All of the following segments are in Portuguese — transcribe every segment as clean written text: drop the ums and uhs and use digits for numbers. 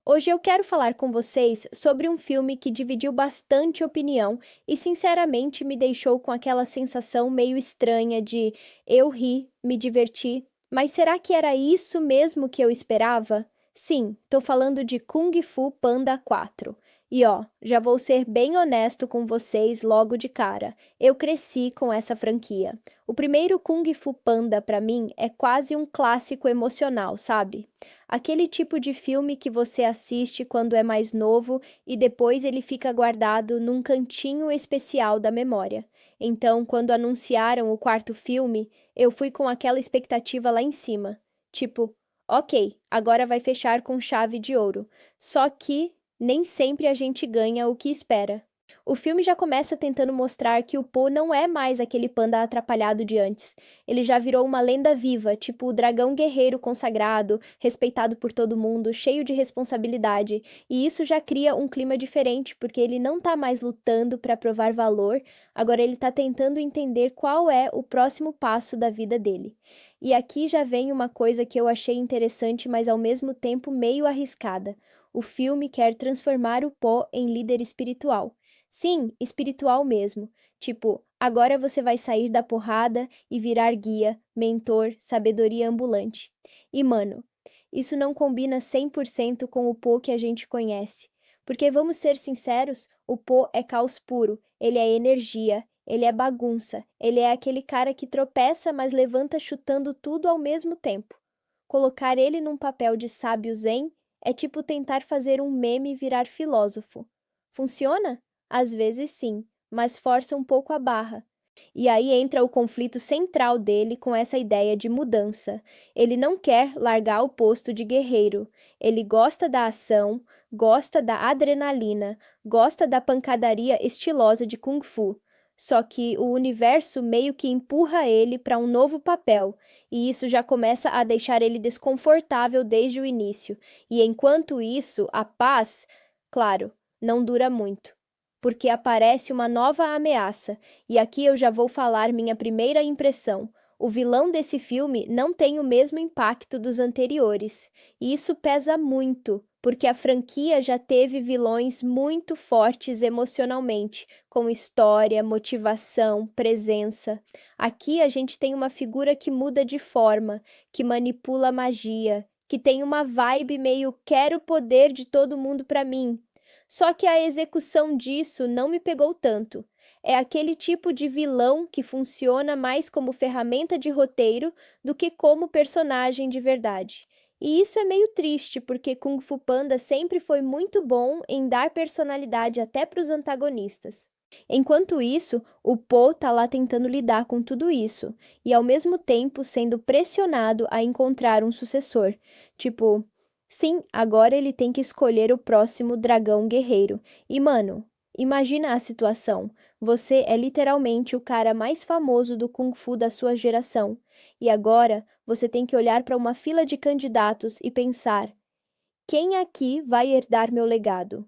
Hoje eu quero falar com vocês sobre um filme que dividiu bastante opinião e, sinceramente, me deixou com aquela sensação meio estranha de eu ri, me diverti, mas será que era isso mesmo que eu esperava? Sim, tô falando de Kung Fu Panda 4. E ó, já vou ser bem honesto com vocês logo de cara. Eu cresci com essa franquia. O primeiro Kung Fu Panda, pra mim, é quase um clássico emocional, sabe? Aquele tipo de filme que você assiste quando é mais novo e depois ele fica guardado num cantinho especial da memória. Então, quando anunciaram o quarto filme, eu fui com aquela expectativa lá em cima. Tipo, ok, agora vai fechar com chave de ouro. Só que nem sempre a gente ganha o que espera. O filme já começa tentando mostrar que o Po não é mais aquele panda atrapalhado de antes. Ele já virou uma lenda viva, tipo o dragão guerreiro consagrado, respeitado por todo mundo, cheio de responsabilidade. E isso já cria um clima diferente, porque ele não tá mais lutando para provar valor, agora ele tá tentando entender qual é o próximo passo da vida dele. E aqui já vem uma coisa que eu achei interessante, mas ao mesmo tempo meio arriscada. O filme quer transformar o Po em líder espiritual. Sim, espiritual mesmo. Tipo, agora você vai sair da porrada e virar guia, mentor, sabedoria ambulante. E, mano, isso não combina 100% com o Po que a gente conhece. Porque vamos ser sinceros, o Po é caos puro, ele é energia, ele é bagunça, ele é aquele cara que tropeça, mas levanta chutando tudo ao mesmo tempo. Colocar ele num papel de sábio zen é tipo tentar fazer um meme virar filósofo. Funciona? Às vezes sim, mas força um pouco a barra. E aí entra o conflito central dele com essa ideia de mudança. Ele não quer largar o posto de guerreiro. Ele gosta da ação, gosta da adrenalina, gosta da pancadaria estilosa de Kung Fu. Só que o universo meio que empurra ele para um novo papel, e isso já começa a deixar ele desconfortável desde o início. E enquanto isso, a paz, claro, não dura muito, porque aparece uma nova ameaça, e aqui eu já vou falar minha primeira impressão. O vilão desse filme não tem o mesmo impacto dos anteriores, e isso pesa muito, porque a franquia já teve vilões muito fortes emocionalmente, com história, motivação, presença. Aqui a gente tem uma figura que muda de forma, que manipula a magia, que tem uma vibe meio quero o poder de todo mundo pra mim. Só que a execução disso não me pegou tanto. É aquele tipo de vilão que funciona mais como ferramenta de roteiro do que como personagem de verdade. E isso é meio triste, porque Kung Fu Panda sempre foi muito bom em dar personalidade até para os antagonistas. Enquanto isso, o Po tá lá tentando lidar com tudo isso, e ao mesmo tempo sendo pressionado a encontrar um sucessor. Tipo, sim, agora ele tem que escolher o próximo dragão guerreiro. E, mano, imagina a situação. Você é literalmente o cara mais famoso do Kung Fu da sua geração. E agora você tem que olhar para uma fila de candidatos e pensar: quem aqui vai herdar meu legado?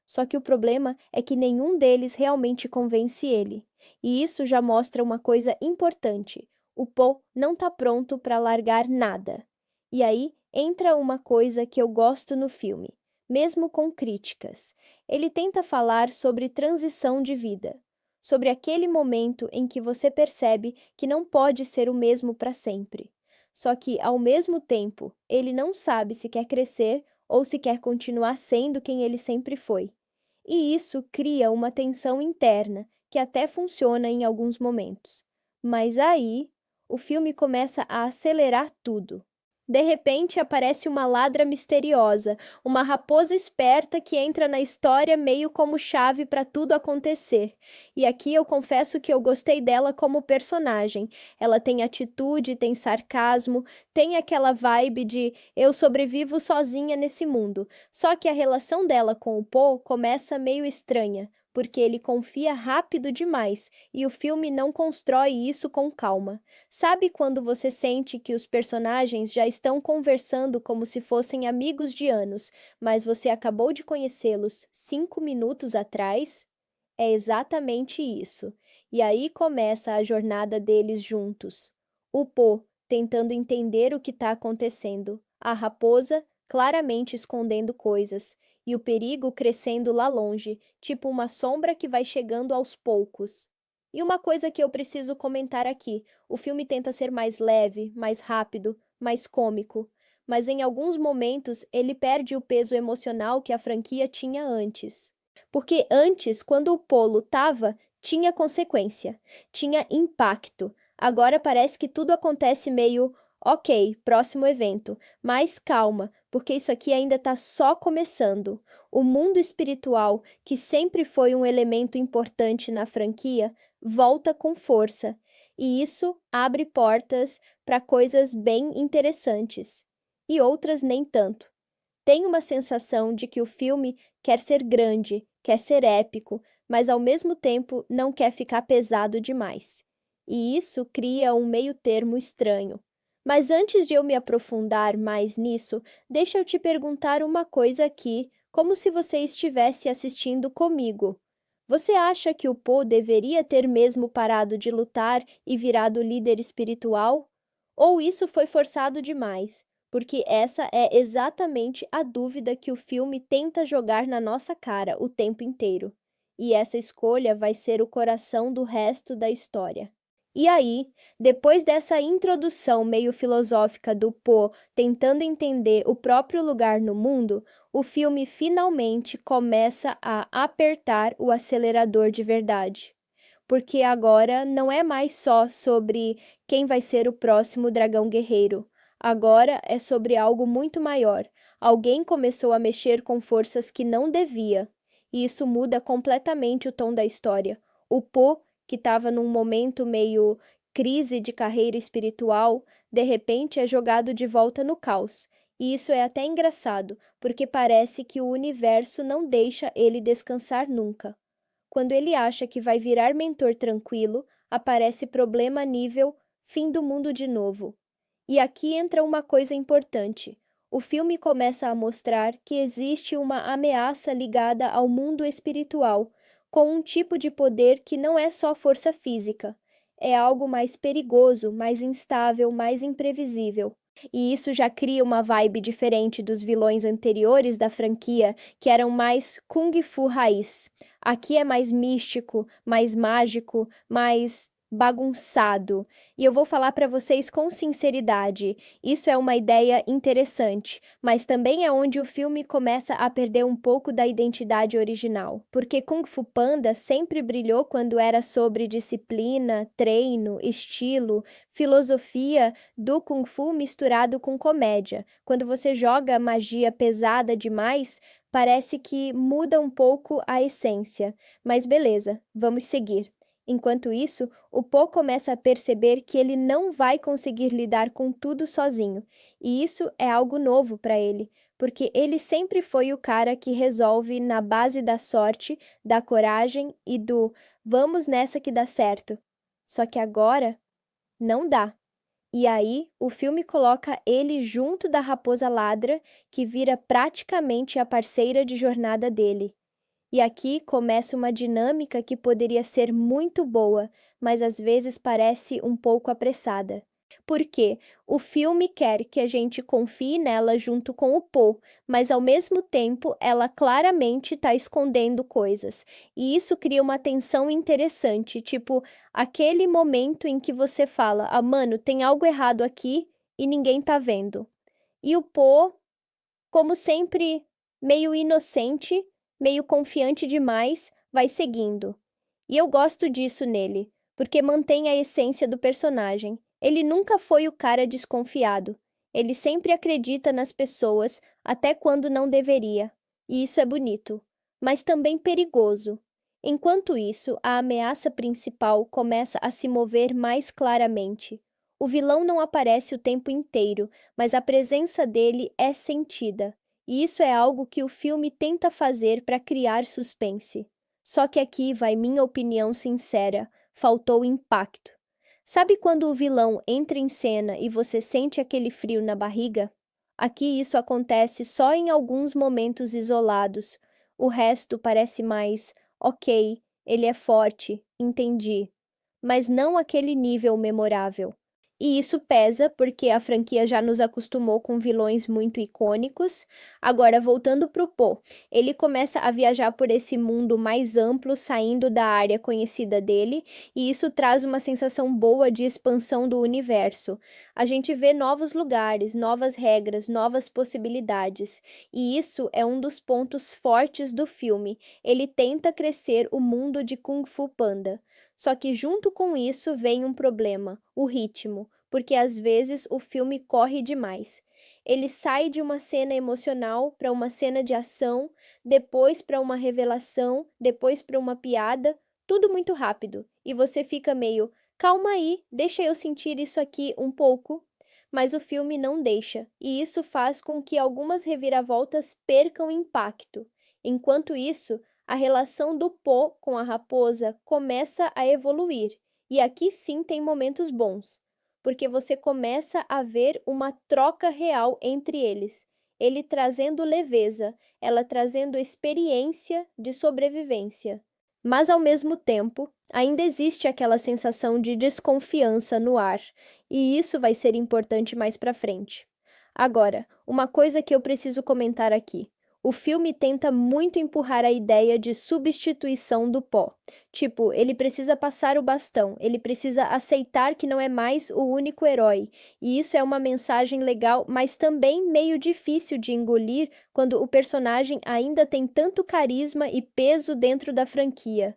Só que o problema é que nenhum deles realmente convence ele. E isso já mostra uma coisa importante. O Po não tá pronto para largar nada. E aí entra uma coisa que eu gosto no filme, mesmo com críticas. Ele tenta falar sobre transição de vida, sobre aquele momento em que você percebe que não pode ser o mesmo para sempre. Só que, ao mesmo tempo, ele não sabe se quer crescer ou se quer continuar sendo quem ele sempre foi. E isso cria uma tensão interna que até funciona em alguns momentos. Mas aí, o filme começa a acelerar tudo. De repente aparece uma ladra misteriosa, uma raposa esperta que entra na história meio como chave para tudo acontecer. E aqui eu confesso que eu gostei dela como personagem. Ela tem atitude, tem sarcasmo, tem aquela vibe de eu sobrevivo sozinha nesse mundo. Só que a relação dela com o Po começa meio estranha, porque ele confia rápido demais e o filme não constrói isso com calma. Sabe quando você sente que os personagens já estão conversando como se fossem amigos de anos, mas você acabou de conhecê-los 5 minutos atrás? É exatamente isso. E aí começa a jornada deles juntos. O Po tentando entender o que está acontecendo, a raposa claramente escondendo coisas, e o perigo crescendo lá longe, tipo uma sombra que vai chegando aos poucos. E uma coisa que eu preciso comentar aqui: o filme tenta ser mais leve, mais rápido, mais cômico, mas em alguns momentos ele perde o peso emocional que a franquia tinha antes. Porque antes, quando o Paul lutava, tinha consequência, tinha impacto. Agora parece que tudo acontece meio, ok, próximo evento, mas calma, porque isso aqui ainda está só começando. O mundo espiritual, que sempre foi um elemento importante na franquia, volta com força, e isso abre portas para coisas bem interessantes, e outras nem tanto. Tenho uma sensação de que o filme quer ser grande, quer ser épico, mas ao mesmo tempo não quer ficar pesado demais. E isso cria um meio-termo estranho. Mas antes de eu me aprofundar mais nisso, deixa eu te perguntar uma coisa aqui, como se você estivesse assistindo comigo. Você acha que o Po deveria ter mesmo parado de lutar e virado líder espiritual? Ou isso foi forçado demais? Porque essa é exatamente a dúvida que o filme tenta jogar na nossa cara o tempo inteiro. E essa escolha vai ser o coração do resto da história. E aí, depois dessa introdução meio filosófica do Po tentando entender o próprio lugar no mundo, o filme finalmente começa a apertar o acelerador de verdade. Porque agora não é mais só sobre quem vai ser o próximo dragão guerreiro. Agora é sobre algo muito maior. Alguém começou a mexer com forças que não devia. E isso muda completamente o tom da história. O Po, que estava num momento meio crise de carreira espiritual, de repente é jogado de volta no caos. E isso é até engraçado, porque parece que o universo não deixa ele descansar nunca. Quando ele acha que vai virar mentor tranquilo, aparece problema nível fim do mundo de novo. E aqui entra uma coisa importante. O filme começa a mostrar que existe uma ameaça ligada ao mundo espiritual, com um tipo de poder que não é só força física. É algo mais perigoso, mais instável, mais imprevisível. E isso já cria uma vibe diferente dos vilões anteriores da franquia, que eram mais Kung Fu raiz. Aqui é mais místico, mais mágico, mais bagunçado. E eu vou falar para vocês com sinceridade, isso é uma ideia interessante, mas também é onde o filme começa a perder um pouco da identidade original, porque Kung Fu Panda sempre brilhou quando era sobre disciplina, treino, estilo, filosofia do Kung Fu misturado com comédia. Quando você joga magia pesada demais, parece que muda um pouco a essência. Mas beleza, vamos seguir. Enquanto isso, o Po começa a perceber que ele não vai conseguir lidar com tudo sozinho, e isso é algo novo para ele, porque ele sempre foi o cara que resolve na base da sorte, da coragem e do vamos nessa que dá certo. Só que agora não dá. E aí, o filme coloca ele junto da Raposa Ladra, que vira praticamente a parceira de jornada dele. E aqui começa uma dinâmica que poderia ser muito boa, mas às vezes parece um pouco apressada. Porque o filme quer que a gente confie nela junto com o Po, mas ao mesmo tempo ela claramente está escondendo coisas. E isso cria uma tensão interessante, tipo aquele momento em que você fala: "Ah, mano, tem algo errado aqui e ninguém tá vendo". E o Po, como sempre, meio inocente, meio confiante demais, vai seguindo. E eu gosto disso nele, porque mantém a essência do personagem. Ele nunca foi o cara desconfiado. Ele sempre acredita nas pessoas, até quando não deveria. E isso é bonito, mas também perigoso. Enquanto isso, a ameaça principal começa a se mover mais claramente. O vilão não aparece o tempo inteiro, mas a presença dele é sentida. E isso é algo que o filme tenta fazer para criar suspense. Só que aqui vai minha opinião sincera, faltou impacto. Sabe quando o vilão entra em cena e você sente aquele frio na barriga? Aqui isso acontece só em alguns momentos isolados. O resto parece mais, ok, ele é forte, entendi. Mas não aquele nível memorável. E isso pesa porque a franquia já nos acostumou com vilões muito icônicos. Agora, voltando pro Poe, ele começa a viajar por esse mundo mais amplo, saindo da área conhecida dele, e isso traz uma sensação boa de expansão do universo. A gente vê novos lugares, novas regras, novas possibilidades, e isso é um dos pontos fortes do filme. Ele tenta crescer o mundo de Kung Fu Panda. Só que junto com isso vem um problema, o ritmo, porque às vezes o filme corre demais. Ele sai de uma cena emocional para uma cena de ação, depois para uma revelação, depois para uma piada, tudo muito rápido. E você fica meio, calma aí, deixa eu sentir isso aqui um pouco. Mas o filme não deixa, e isso faz com que algumas reviravoltas percam impacto. Enquanto isso, a relação do Po com a raposa começa a evoluir, e aqui sim tem momentos bons, porque você começa a ver uma troca real entre eles. Ele trazendo leveza, ela trazendo experiência de sobrevivência. Mas ao mesmo tempo, ainda existe aquela sensação de desconfiança no ar, e isso vai ser importante mais pra frente. Agora, uma coisa que eu preciso comentar aqui. O filme tenta muito empurrar a ideia de substituição do pó. Tipo, ele precisa passar o bastão, ele precisa aceitar que não é mais o único herói. E isso é uma mensagem legal, mas também meio difícil de engolir quando o personagem ainda tem tanto carisma e peso dentro da franquia.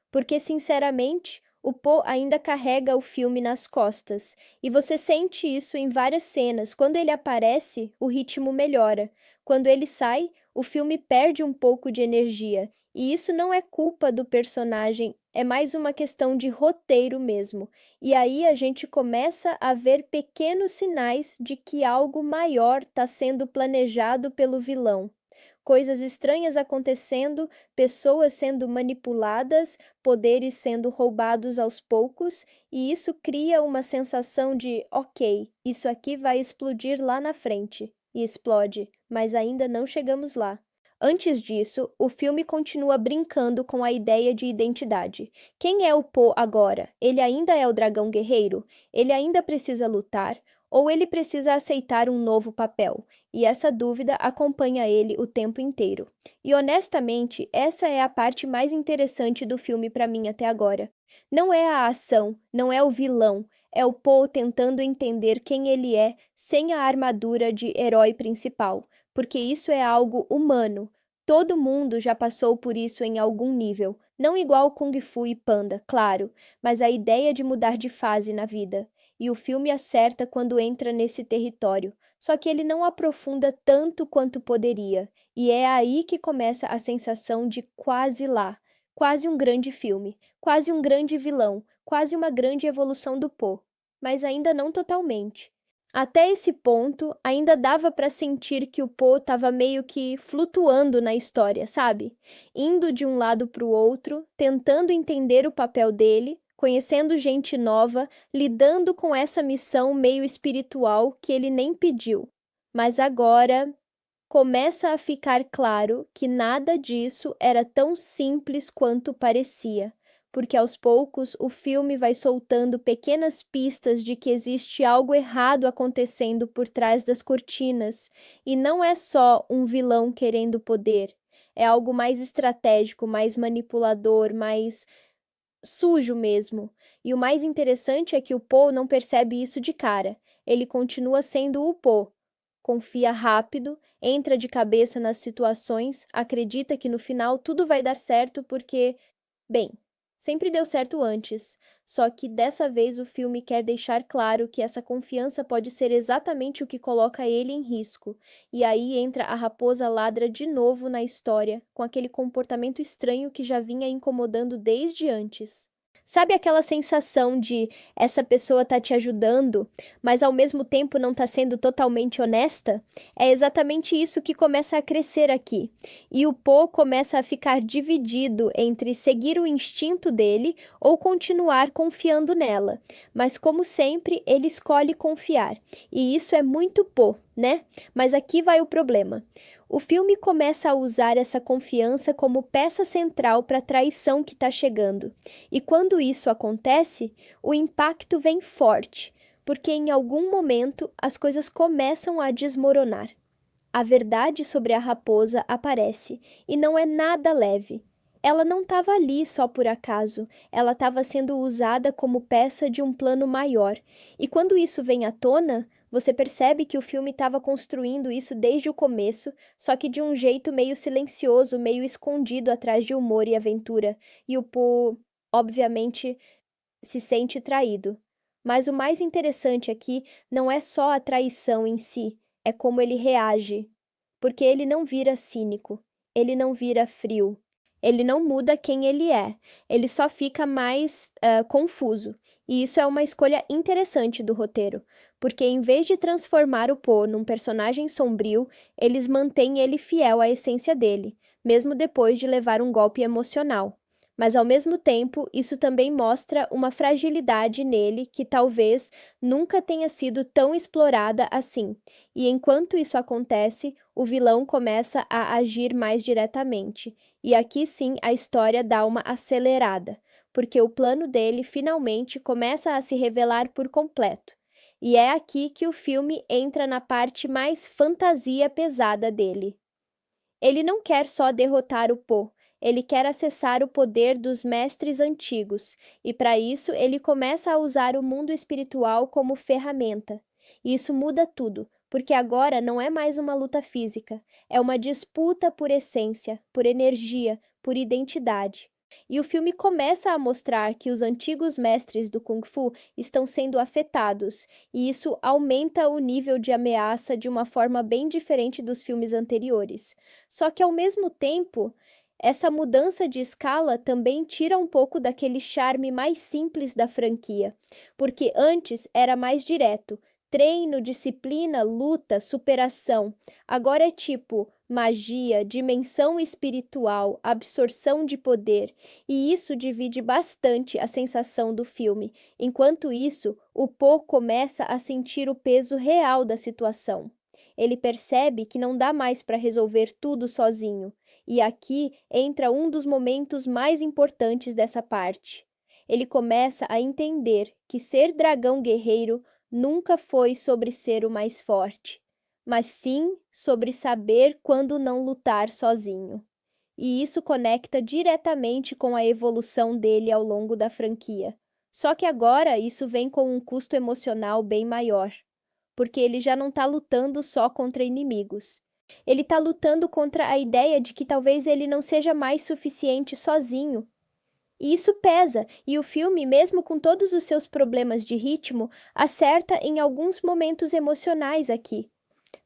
Porque, sinceramente, o Poe ainda carrega o filme nas costas, e você sente isso em várias cenas. Quando ele aparece, o ritmo melhora. Quando ele sai, o filme perde um pouco de energia, e isso não é culpa do personagem, é mais uma questão de roteiro mesmo. E aí a gente começa a ver pequenos sinais de que algo maior está sendo planejado pelo vilão. Coisas estranhas acontecendo, pessoas sendo manipuladas, poderes sendo roubados aos poucos, e isso cria uma sensação de, ok, isso aqui vai explodir lá na frente. E explode, mas ainda não chegamos lá. Antes disso, o filme continua brincando com a ideia de identidade. Quem é o Po agora? Ele ainda é o dragão guerreiro? Ele ainda precisa lutar? Ou ele precisa aceitar um novo papel? E essa dúvida acompanha ele o tempo inteiro. E honestamente, essa é a parte mais interessante do filme para mim até agora. Não é a ação, não é o vilão, é o Poe tentando entender quem ele é sem a armadura de herói principal, porque isso é algo humano. Todo mundo já passou por isso em algum nível, não igual Kung Fu e Panda, claro, mas a ideia de mudar de fase na vida. E o filme acerta quando entra nesse território, só que ele não aprofunda tanto quanto poderia, e é aí que começa a sensação de quase lá, quase um grande filme, quase um grande vilão, quase uma grande evolução do Poe, mas ainda não totalmente. Até esse ponto, ainda dava para sentir que o Poe estava meio que flutuando na história, sabe? Indo de um lado para o outro, tentando entender o papel dele, conhecendo gente nova, lidando com essa missão meio espiritual que ele nem pediu. Mas agora começa a ficar claro que nada disso era tão simples quanto parecia, porque aos poucos o filme vai soltando pequenas pistas de que existe algo errado acontecendo por trás das cortinas, e não é só um vilão querendo poder, é algo mais estratégico, mais manipulador, mais sujo mesmo. E o mais interessante é que o Poe não percebe isso de cara. Ele continua sendo o Poe. Confia rápido, entra de cabeça nas situações, acredita que no final tudo vai dar certo porque, bem, sempre deu certo antes. Só que dessa vez o filme quer deixar claro que essa confiança pode ser exatamente o que coloca ele em risco. E aí entra a raposa ladra de novo na história, com aquele comportamento estranho que já vinha incomodando desde antes. Sabe aquela sensação de essa pessoa tá te ajudando, mas ao mesmo tempo não tá sendo totalmente honesta? É exatamente isso que começa a crescer aqui. E o Poe começa a ficar dividido entre seguir o instinto dele ou continuar confiando nela. Mas como sempre, ele escolhe confiar. E isso é muito Poe, né? Mas aqui vai o problema. O filme começa a usar essa confiança como peça central para a traição que está chegando. E quando isso acontece, o impacto vem forte, porque em algum momento as coisas começam a desmoronar. A verdade sobre a raposa aparece, e não é nada leve. Ela não estava ali só por acaso, ela estava sendo usada como peça de um plano maior. E quando isso vem à tona, você percebe que o filme estava construindo isso desde o começo, só que de um jeito meio silencioso, meio escondido atrás de humor e aventura. E o Poe, obviamente, se sente traído. Mas o mais interessante aqui não é só a traição em si, é como ele reage. Porque ele não vira cínico, ele não vira frio, ele não muda quem ele só fica mais confuso. E isso é uma escolha interessante do roteiro, porque em vez de transformar o Poe num personagem sombrio, eles mantêm ele fiel à essência dele, mesmo depois de levar um golpe emocional. Mas, ao mesmo tempo, isso também mostra uma fragilidade nele que talvez nunca tenha sido tão explorada assim. E enquanto isso acontece, o vilão começa a agir mais diretamente. E aqui sim a história dá uma acelerada, porque o plano dele finalmente começa a se revelar por completo. E é aqui que o filme entra na parte mais fantasia pesada dele. Ele não quer só derrotar o Poe, ele quer acessar o poder dos mestres antigos, e para isso ele começa a usar o mundo espiritual como ferramenta. E isso muda tudo, porque agora não é mais uma luta física, é uma disputa por essência, por energia, por identidade. E o filme começa a mostrar que os antigos mestres do Kung Fu estão sendo afetados, e isso aumenta o nível de ameaça de uma forma bem diferente dos filmes anteriores. Só que, ao mesmo tempo, essa mudança de escala também tira um pouco daquele charme mais simples da franquia, porque antes era mais direto. Treino, disciplina, luta, superação. Agora é tipo magia, dimensão espiritual, absorção de poder, e isso divide bastante a sensação do filme. Enquanto isso, o Poe começa a sentir o peso real da situação. Ele percebe que não dá mais para resolver tudo sozinho, e aqui entra um dos momentos mais importantes dessa parte. Ele começa a entender que ser dragão guerreiro nunca foi sobre ser o mais forte, mas sim sobre saber quando não lutar sozinho. E isso conecta diretamente com a evolução dele ao longo da franquia. Só que agora isso vem com um custo emocional bem maior, porque ele já não está lutando só contra inimigos. Ele está lutando contra a ideia de que talvez ele não seja mais suficiente sozinho. E isso pesa, e o filme, mesmo com todos os seus problemas de ritmo, acerta em alguns momentos emocionais aqui.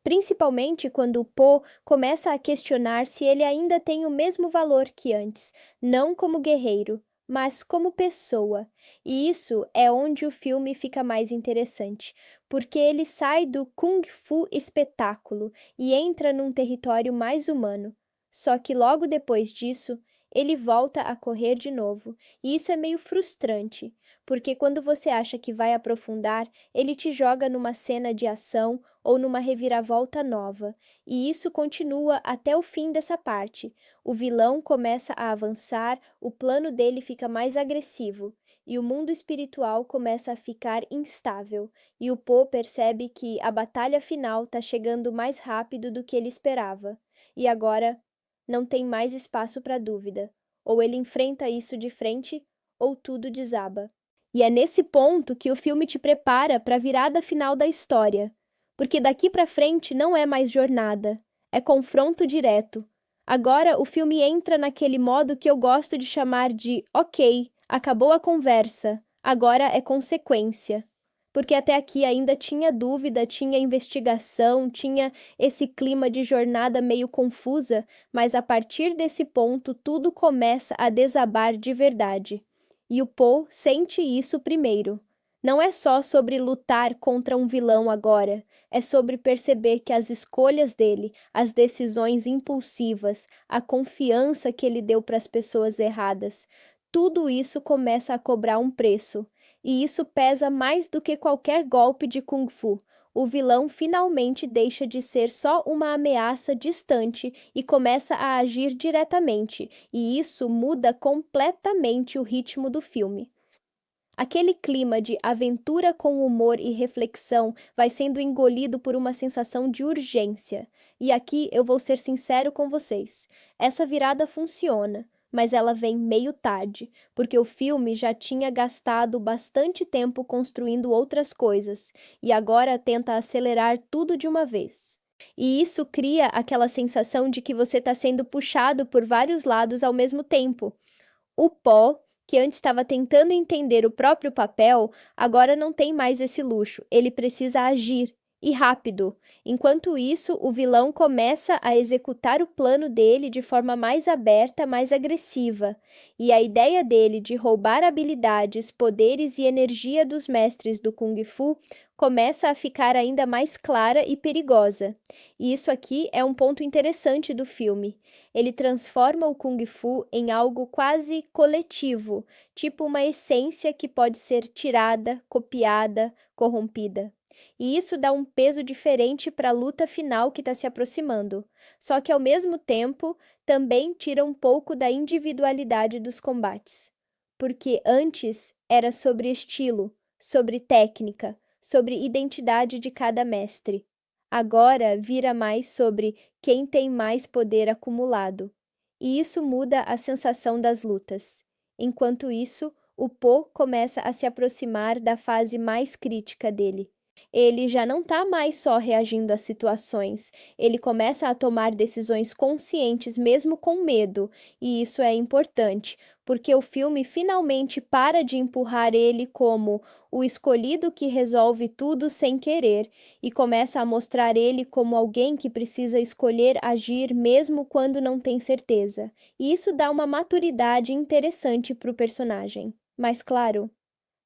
Principalmente quando o Poe começa a questionar se ele ainda tem o mesmo valor que antes, não como guerreiro, mas como pessoa. E isso é onde o filme fica mais interessante, porque ele sai do Kung Fu espetáculo e entra num território mais humano. Só que logo depois disso, ele volta a correr de novo, e isso é meio frustrante, porque quando você acha que vai aprofundar, ele te joga numa cena de ação ou numa reviravolta nova, e isso continua até o fim dessa parte. O vilão começa a avançar, o plano dele fica mais agressivo, e o mundo espiritual começa a ficar instável, e o Poe percebe que a batalha final está chegando mais rápido do que ele esperava. E agora não tem mais espaço para dúvida. Ou ele enfrenta isso de frente, ou tudo desaba. E é nesse ponto que o filme te prepara para a virada final da história. Porque daqui para frente não é mais jornada, é confronto direto. Agora o filme entra naquele modo que eu gosto de chamar de ok, acabou a conversa, agora é consequência. Porque até aqui ainda tinha dúvida, tinha investigação, tinha esse clima de jornada meio confusa, mas a partir desse ponto tudo começa a desabar de verdade. E o Poe sente isso primeiro. Não é só sobre lutar contra um vilão agora, é sobre perceber que as escolhas dele, as decisões impulsivas, a confiança que ele deu para as pessoas erradas, tudo isso começa a cobrar um preço. E isso pesa mais do que qualquer golpe de Kung Fu. O vilão finalmente deixa de ser só uma ameaça distante e começa a agir diretamente, e isso muda completamente o ritmo do filme. Aquele clima de aventura com humor e reflexão vai sendo engolido por uma sensação de urgência. E aqui eu vou ser sincero com vocês. Essa virada funciona, mas ela vem meio tarde, porque o filme já tinha gastado bastante tempo construindo outras coisas e agora tenta acelerar tudo de uma vez. E isso cria aquela sensação de que você está sendo puxado por vários lados ao mesmo tempo. O Paul, que antes estava tentando entender o próprio papel, agora não tem mais esse luxo. Ele precisa agir, e rápido. Enquanto isso, o vilão começa a executar o plano dele de forma mais aberta, mais agressiva. E a ideia dele de roubar habilidades, poderes e energia dos mestres do Kung Fu começa a ficar ainda mais clara e perigosa. E isso aqui é um ponto interessante do filme. Ele transforma o Kung Fu em algo quase coletivo, tipo uma essência que pode ser tirada, copiada, corrompida. E isso dá um peso diferente para a luta final que está se aproximando. Só que, ao mesmo tempo, também tira um pouco da individualidade dos combates. Porque antes era sobre estilo, sobre técnica, sobre identidade de cada mestre. Agora vira mais sobre quem tem mais poder acumulado. E isso muda a sensação das lutas. Enquanto isso, o Po começa a se aproximar da fase mais crítica dele. Ele já não está mais só reagindo às situações, ele começa a tomar decisões conscientes mesmo com medo, e isso é importante, porque o filme finalmente para de empurrar ele como o escolhido que resolve tudo sem querer e começa a mostrar ele como alguém que precisa escolher agir mesmo quando não tem certeza. E isso dá uma maturidade interessante para o personagem. Mas claro,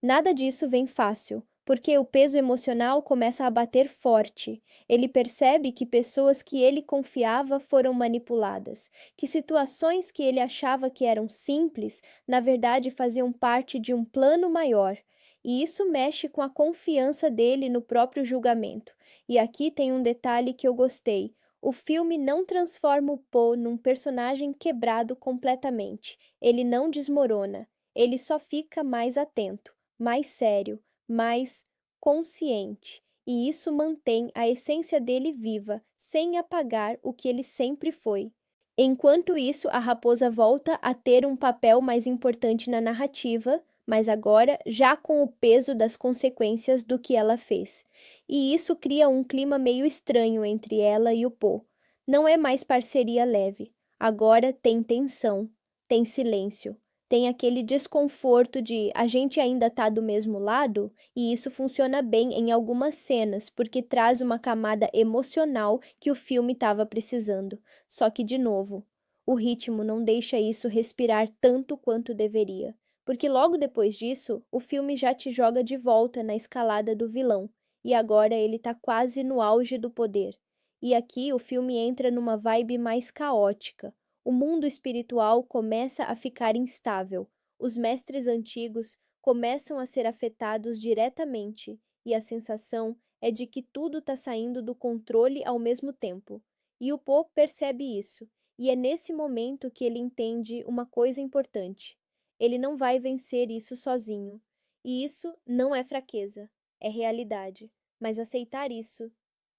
nada disso vem fácil, porque o peso emocional começa a bater forte. Ele percebe que pessoas que ele confiava foram manipuladas, que situações que ele achava que eram simples, na verdade faziam parte de um plano maior. E isso mexe com a confiança dele no próprio julgamento. E aqui tem um detalhe que eu gostei. O filme não transforma o Po num personagem quebrado completamente. Ele não desmorona. Ele só fica mais atento, mais sério, mais consciente. E isso mantém a essência dele viva, sem apagar o que ele sempre foi. Enquanto isso, a raposa volta a ter um papel mais importante na narrativa, mas agora já com o peso das consequências do que ela fez. E isso cria um clima meio estranho entre ela e o Po. Não é mais parceria leve. Agora tem tensão, tem silêncio. Tem aquele desconforto de a gente ainda tá do mesmo lado, e isso funciona bem em algumas cenas, porque traz uma camada emocional que o filme estava precisando. Só que, de novo, o ritmo não deixa isso respirar tanto quanto deveria, porque logo depois disso, o filme já te joga de volta na escalada do vilão, e agora ele tá quase no auge do poder. E aqui o filme entra numa vibe mais caótica. O mundo espiritual começa a ficar instável, os mestres antigos começam a ser afetados diretamente, e a sensação é de que tudo está saindo do controle ao mesmo tempo. E o Po percebe isso, e é nesse momento que ele entende uma coisa importante. Ele não vai vencer isso sozinho. E isso não é fraqueza, é realidade. Mas aceitar isso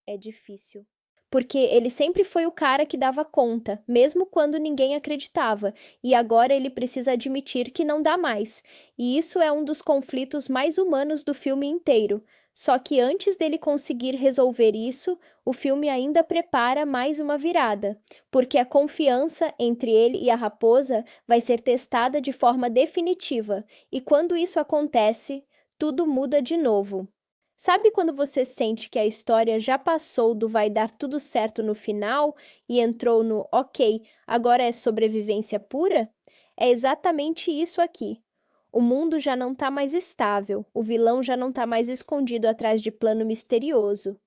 é difícil. Porque ele sempre foi o cara que dava conta, mesmo quando ninguém acreditava, e agora ele precisa admitir que não dá mais. E isso é um dos conflitos mais humanos do filme inteiro. Só que antes dele conseguir resolver isso, o filme ainda prepara mais uma virada, porque a confiança entre ele e a raposa vai ser testada de forma definitiva, e quando isso acontece, tudo muda de novo. Sabe quando você sente que a história já passou do vai dar tudo certo no final e entrou no ok, agora é sobrevivência pura? É exatamente isso aqui. O mundo já não está mais estável, o vilão já não está mais escondido atrás de plano misterioso.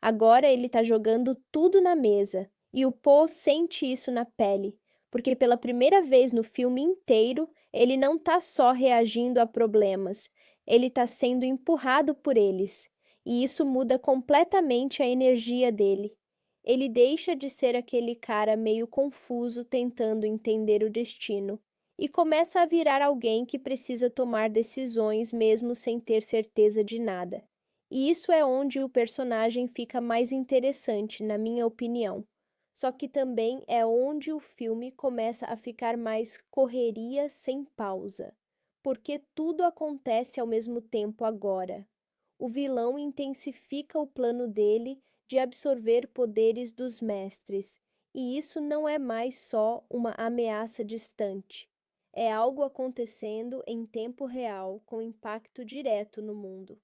Agora ele está jogando tudo na mesa, e o Po sente isso na pele, porque pela primeira vez no filme inteiro, ele não está só reagindo a problemas, ele está sendo empurrado por eles, e isso muda completamente a energia dele. Ele deixa de ser aquele cara meio confuso tentando entender o destino, e começa a virar alguém que precisa tomar decisões mesmo sem ter certeza de nada. E isso é onde o personagem fica mais interessante, na minha opinião. Só que também é onde o filme começa a ficar mais correria sem pausa, porque tudo acontece ao mesmo tempo agora. O vilão intensifica o plano dele de absorver poderes dos mestres, e isso não é mais só uma ameaça distante. É algo acontecendo em tempo real, com impacto direto no mundo.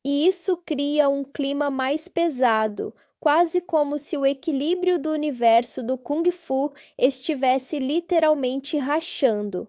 E isso cria um clima mais pesado, quase como se o equilíbrio do universo do Kung Fu estivesse literalmente rachando.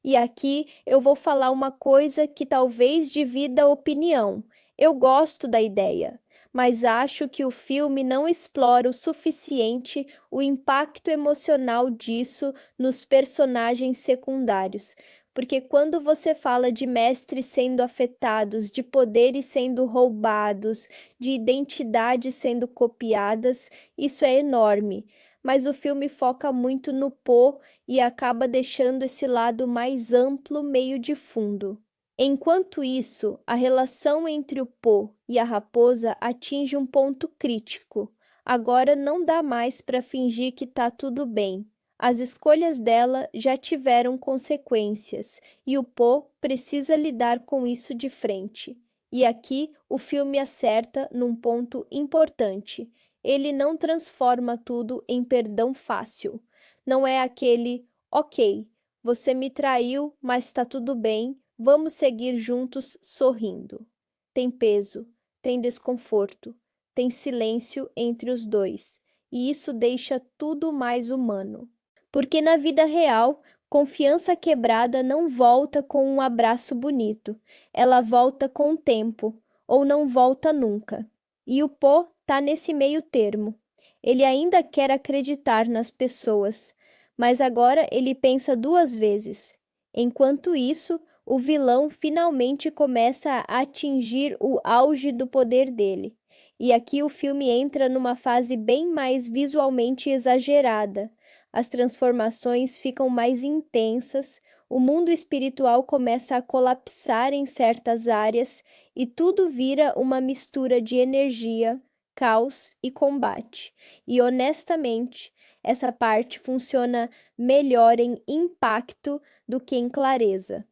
E aqui eu vou falar uma coisa que talvez divida a opinião. Eu gosto da ideia, mas acho que o filme não explora o suficiente o impacto emocional disso nos personagens secundários. Porque quando você fala de mestres sendo afetados, de poderes sendo roubados, de identidades sendo copiadas, isso é enorme. Mas o filme foca muito no Po e acaba deixando esse lado mais amplo meio de fundo. Enquanto isso, a relação entre o Po e a raposa atinge um ponto crítico. Agora não dá mais para fingir que tá tudo bem. As escolhas dela já tiveram consequências e o Po precisa lidar com isso de frente. E aqui o filme acerta num ponto importante. Ele não transforma tudo em perdão fácil. Não é aquele, ok, você me traiu, mas tá tudo bem, vamos seguir juntos sorrindo. Tem peso, tem desconforto, tem silêncio entre os dois, e isso deixa tudo mais humano. Porque na vida real, confiança quebrada não volta com um abraço bonito, ela volta com o tempo, ou não volta nunca. E o Po tá nesse meio termo. Ele ainda quer acreditar nas pessoas, mas agora ele pensa duas vezes. Enquanto isso, o vilão finalmente começa a atingir o auge do poder dele. E aqui o filme entra numa fase bem mais visualmente exagerada. As transformações ficam mais intensas, o mundo espiritual começa a colapsar em certas áreas e tudo vira uma mistura de energia, caos e combate. E honestamente, essa parte funciona melhor em impacto do que em clareza,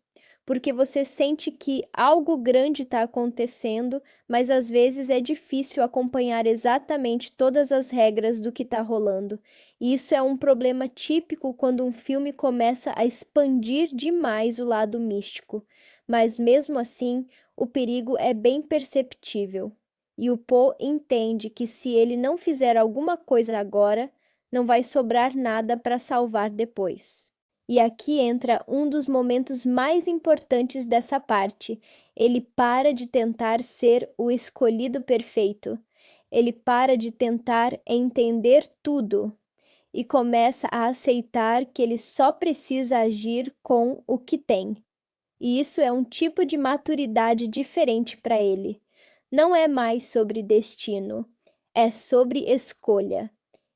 porque você sente que algo grande está acontecendo, mas às vezes é difícil acompanhar exatamente todas as regras do que está rolando. E isso é um problema típico quando um filme começa a expandir demais o lado místico, mas mesmo assim, o perigo é bem perceptível. E o Po entende que se ele não fizer alguma coisa agora, não vai sobrar nada para salvar depois. E aqui entra um dos momentos mais importantes dessa parte. Ele para de tentar ser o escolhido perfeito. Ele para de tentar entender tudo e começa a aceitar que ele só precisa agir com o que tem. E isso é um tipo de maturidade diferente para ele. Não é mais sobre destino, é sobre escolha.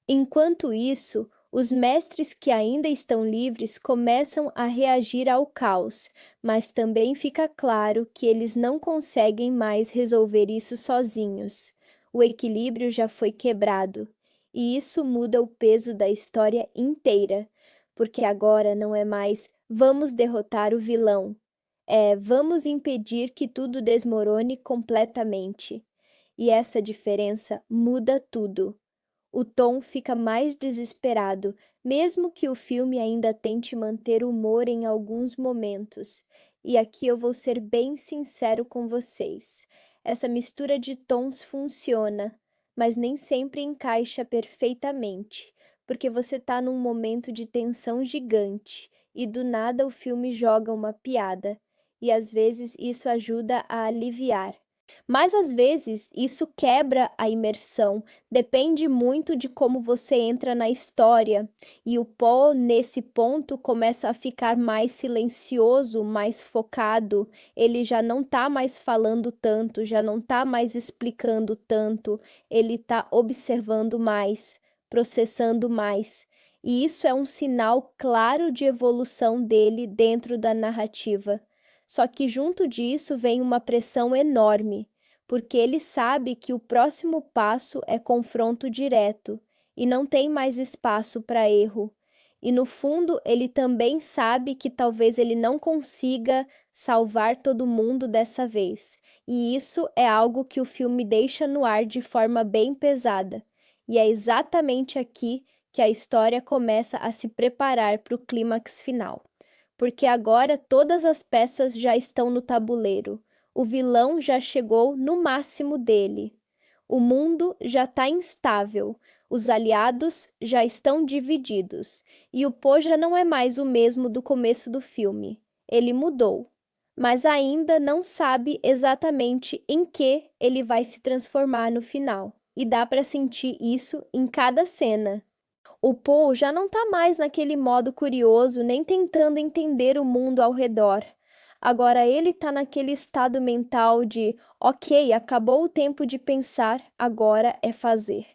Enquanto isso, os mestres que ainda estão livres começam a reagir ao caos, mas também fica claro que eles não conseguem mais resolver isso sozinhos. O equilíbrio já foi quebrado, e isso muda o peso da história inteira, porque agora não é mais vamos derrotar o vilão, é vamos impedir que tudo desmorone completamente. E essa diferença muda tudo. O tom fica mais desesperado, mesmo que o filme ainda tente manter humor em alguns momentos. E aqui eu vou ser bem sincero com vocês. Essa mistura de tons funciona, mas nem sempre encaixa perfeitamente, porque você está num momento de tensão gigante e do nada o filme joga uma piada, e às vezes isso ajuda a aliviar. Mas às vezes isso quebra a imersão, depende muito de como você entra na história, e o Po, nesse ponto, começa a ficar mais silencioso, mais focado, ele já não tá mais falando tanto, já não tá mais explicando tanto, ele tá observando mais, processando mais. e isso é um sinal claro de evolução dele dentro da narrativa. Só que junto disso vem uma pressão enorme, porque ele sabe que o próximo passo é confronto direto e não tem mais espaço para erro. E no fundo, ele também sabe que talvez ele não consiga salvar todo mundo dessa vez. E isso é algo que o filme deixa no ar de forma bem pesada. E é exatamente aqui que a história começa a se preparar para o clímax final. Porque agora todas as peças já estão no tabuleiro. O vilão já chegou no máximo dele. O mundo já está instável. Os aliados já estão divididos. E o Po já não é mais o mesmo do começo do filme. Ele mudou. Mas ainda não sabe exatamente em que ele vai se transformar no final. E dá para sentir isso em cada cena. O Paul já não está mais naquele modo curioso, nem tentando entender o mundo ao redor. Agora ele está naquele estado mental de, ok, acabou o tempo de pensar, agora é fazer.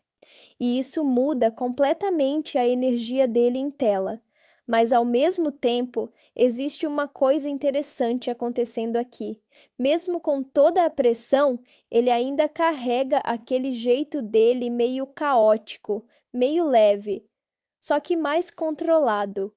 E isso muda completamente a energia dele em tela. Mas ao mesmo tempo, existe uma coisa interessante acontecendo aqui. Mesmo com toda a pressão, ele ainda carrega aquele jeito dele meio caótico, meio leve, só que mais controlado,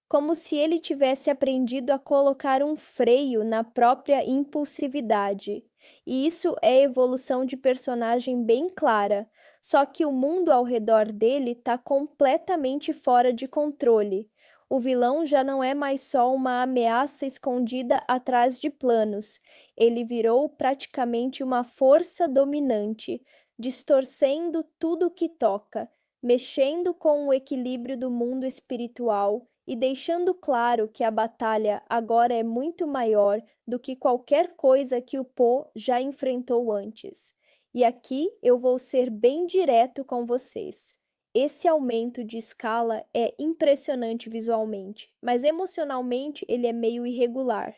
como se ele tivesse aprendido a colocar um freio na própria impulsividade. E isso é evolução de personagem bem clara, só que o mundo ao redor dele está completamente fora de controle. O vilão já não é mais só uma ameaça escondida atrás de planos. Ele virou praticamente uma força dominante, distorcendo tudo que toca, mexendo com o equilíbrio do mundo espiritual e deixando claro que a batalha agora é muito maior do que qualquer coisa que o Po já enfrentou antes. E aqui eu vou ser bem direto com vocês. Esse aumento de escala é impressionante visualmente, mas emocionalmente ele é meio irregular.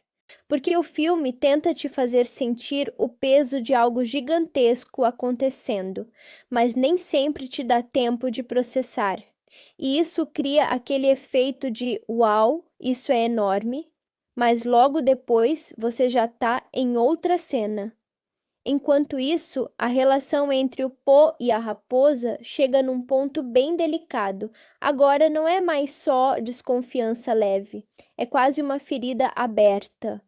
Porque o filme tenta te fazer sentir o peso de algo gigantesco acontecendo, mas nem sempre te dá tempo de processar. E isso cria aquele efeito de uau, isso é enorme, mas logo depois você já está em outra cena. Enquanto isso, a relação entre o Po e a raposa chega num ponto bem delicado. Agora não é mais só desconfiança leve, é quase uma ferida aberta,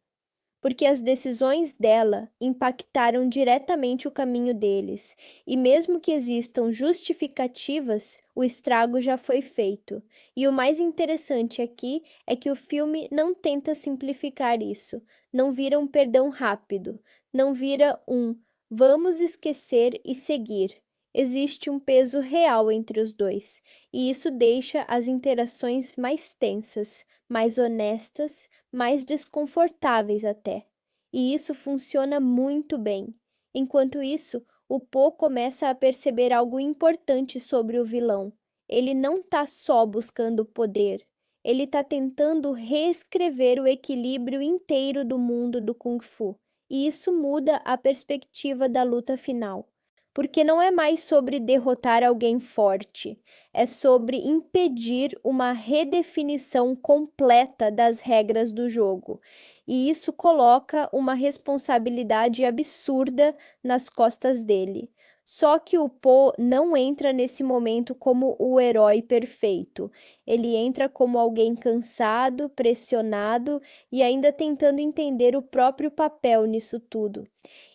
porque as decisões dela impactaram diretamente o caminho deles, e mesmo que existam justificativas, o estrago já foi feito. E o mais interessante aqui é que o filme não tenta simplificar isso, não vira um perdão rápido, não vira um vamos esquecer e seguir. Existe um peso real entre os dois, e isso deixa as interações mais tensas, mais honestas, mais desconfortáveis até. E isso funciona muito bem. Enquanto isso, o Po começa a perceber algo importante sobre o vilão. Ele não está só buscando poder, ele está tentando reescrever o equilíbrio inteiro do mundo do Kung Fu. E isso muda a perspectiva da luta final. Porque não é mais sobre derrotar alguém forte, é sobre impedir uma redefinição completa das regras do jogo. E isso coloca uma responsabilidade absurda nas costas dele. Só que o Po não entra nesse momento como o herói perfeito. Ele entra como alguém cansado, pressionado e ainda tentando entender o próprio papel nisso tudo.